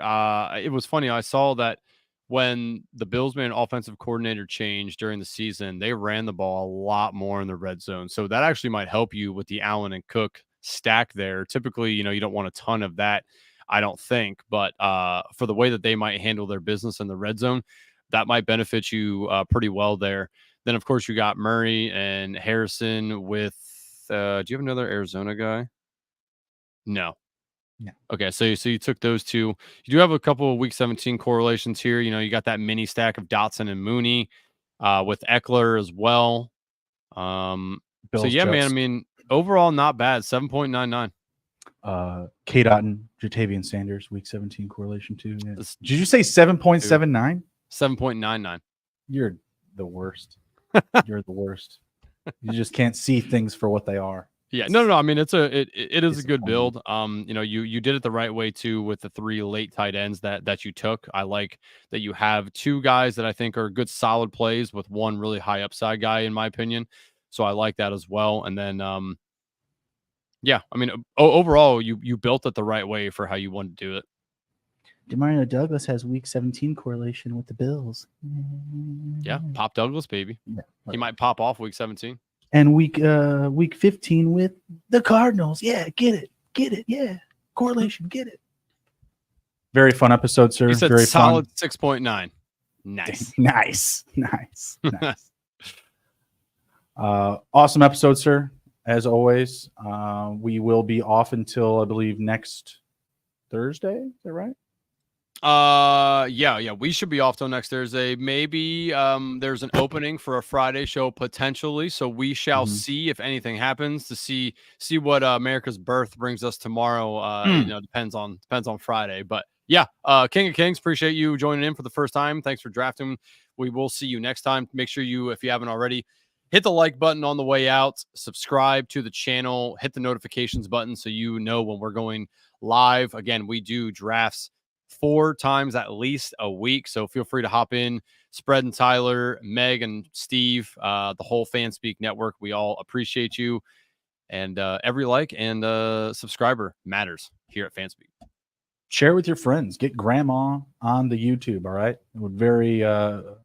It was funny. I saw that when the Bills made an offensive coordinator change during the season, they ran the ball a lot more in the red zone. So that actually might help you with the Allen and Cook stack there. Typically, you don't want a ton of that, I don't think. But for the way that they might handle their business in the red zone, that might benefit you pretty well there. Then, of course, you got Murray and Harrison with do you have another Arizona guy? No. Yeah. Okay, so you took those two. You do have a couple of week 17 correlations here. You got that mini stack of Dotson and Mooney with Eckler as well. So yeah, man, I mean, overall not bad. 7.99. Kate Otten, Jatavian Sanders, week 17 correlation too. Yeah. Did you say 7.79? 7.99. You're the worst. You're the worst. You just can't see things for what they are. Yeah, no. I mean, it is a good build. You did it the right way too with the 3 late tight ends that you took. I like that you have 2 guys that I think are good, solid plays with 1 really high upside guy, in my opinion. So I like that as well. And then, yeah, I mean, overall, you built it the right way for how you wanted to do it. Demario Douglas has week 17 correlation with the Bills. Yeah, pop Douglas, baby. Yeah, he might pop off week 17. And week 15 with the Cardinals. Yeah, get it. Yeah, correlation, get it. Very fun episode, sir. He said very solid fun. 6.9. Nice. nice. Awesome episode, sir. As always, we will be off until I believe next Thursday. Is that right? Yeah, we should be off till next Thursday. Maybe there's an opening for a Friday show potentially, so we shall see if anything happens to see what America's birth brings us tomorrow. Depends on Friday, but yeah, King of Kings, appreciate you joining in for the first time. Thanks for drafting. We will see you next time. Make sure you, if you haven't already, hit the like button on the way out, subscribe to the channel, hit the notifications button so you know when we're going live. Again, we do drafts 4 times at least a week. So feel free to hop in. Spread and Tyler, Meg and Steve, the whole FanSpeak network. We all appreciate you. And every like and subscriber matters here at FanSpeak. Share with your friends. Get grandma on the YouTube. All right. It would very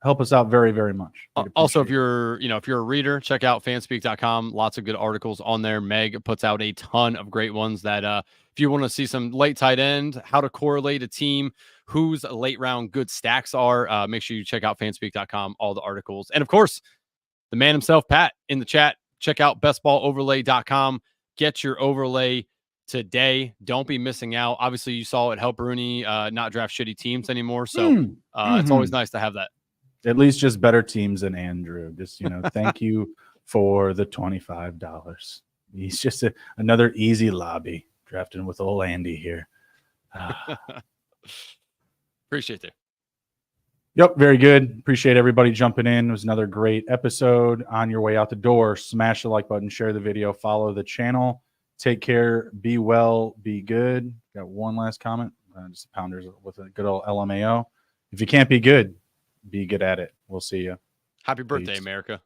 help us out very, very much. Also, if you're a reader, check out fanspeak.com. Lots of good articles on there. Meg puts out a ton of great ones that if you want to see some late tight end, how to correlate a team, whose late round good stacks are, make sure you check out fanspeak.com, all the articles. And of course, the man himself, Pat, in the chat, check out bestballoverlay.com. Get your overlay today. Don't be missing out. Obviously, you saw it help Bruni not draft shitty teams anymore. So it's always nice to have that. At least just better teams than Andrew. Just, thank you for the $25. He's just another easy lobby drafting with old Andy here. Appreciate it. Yep, very good. Appreciate everybody jumping in. It was another great episode. On your way out the door, smash the like button, share the video, follow the channel. Take care. Be well. Be good. Got one last comment. Just Pounders with a good old LMAO. If you can't be good at it. We'll see you. Happy birthday, Peace. America.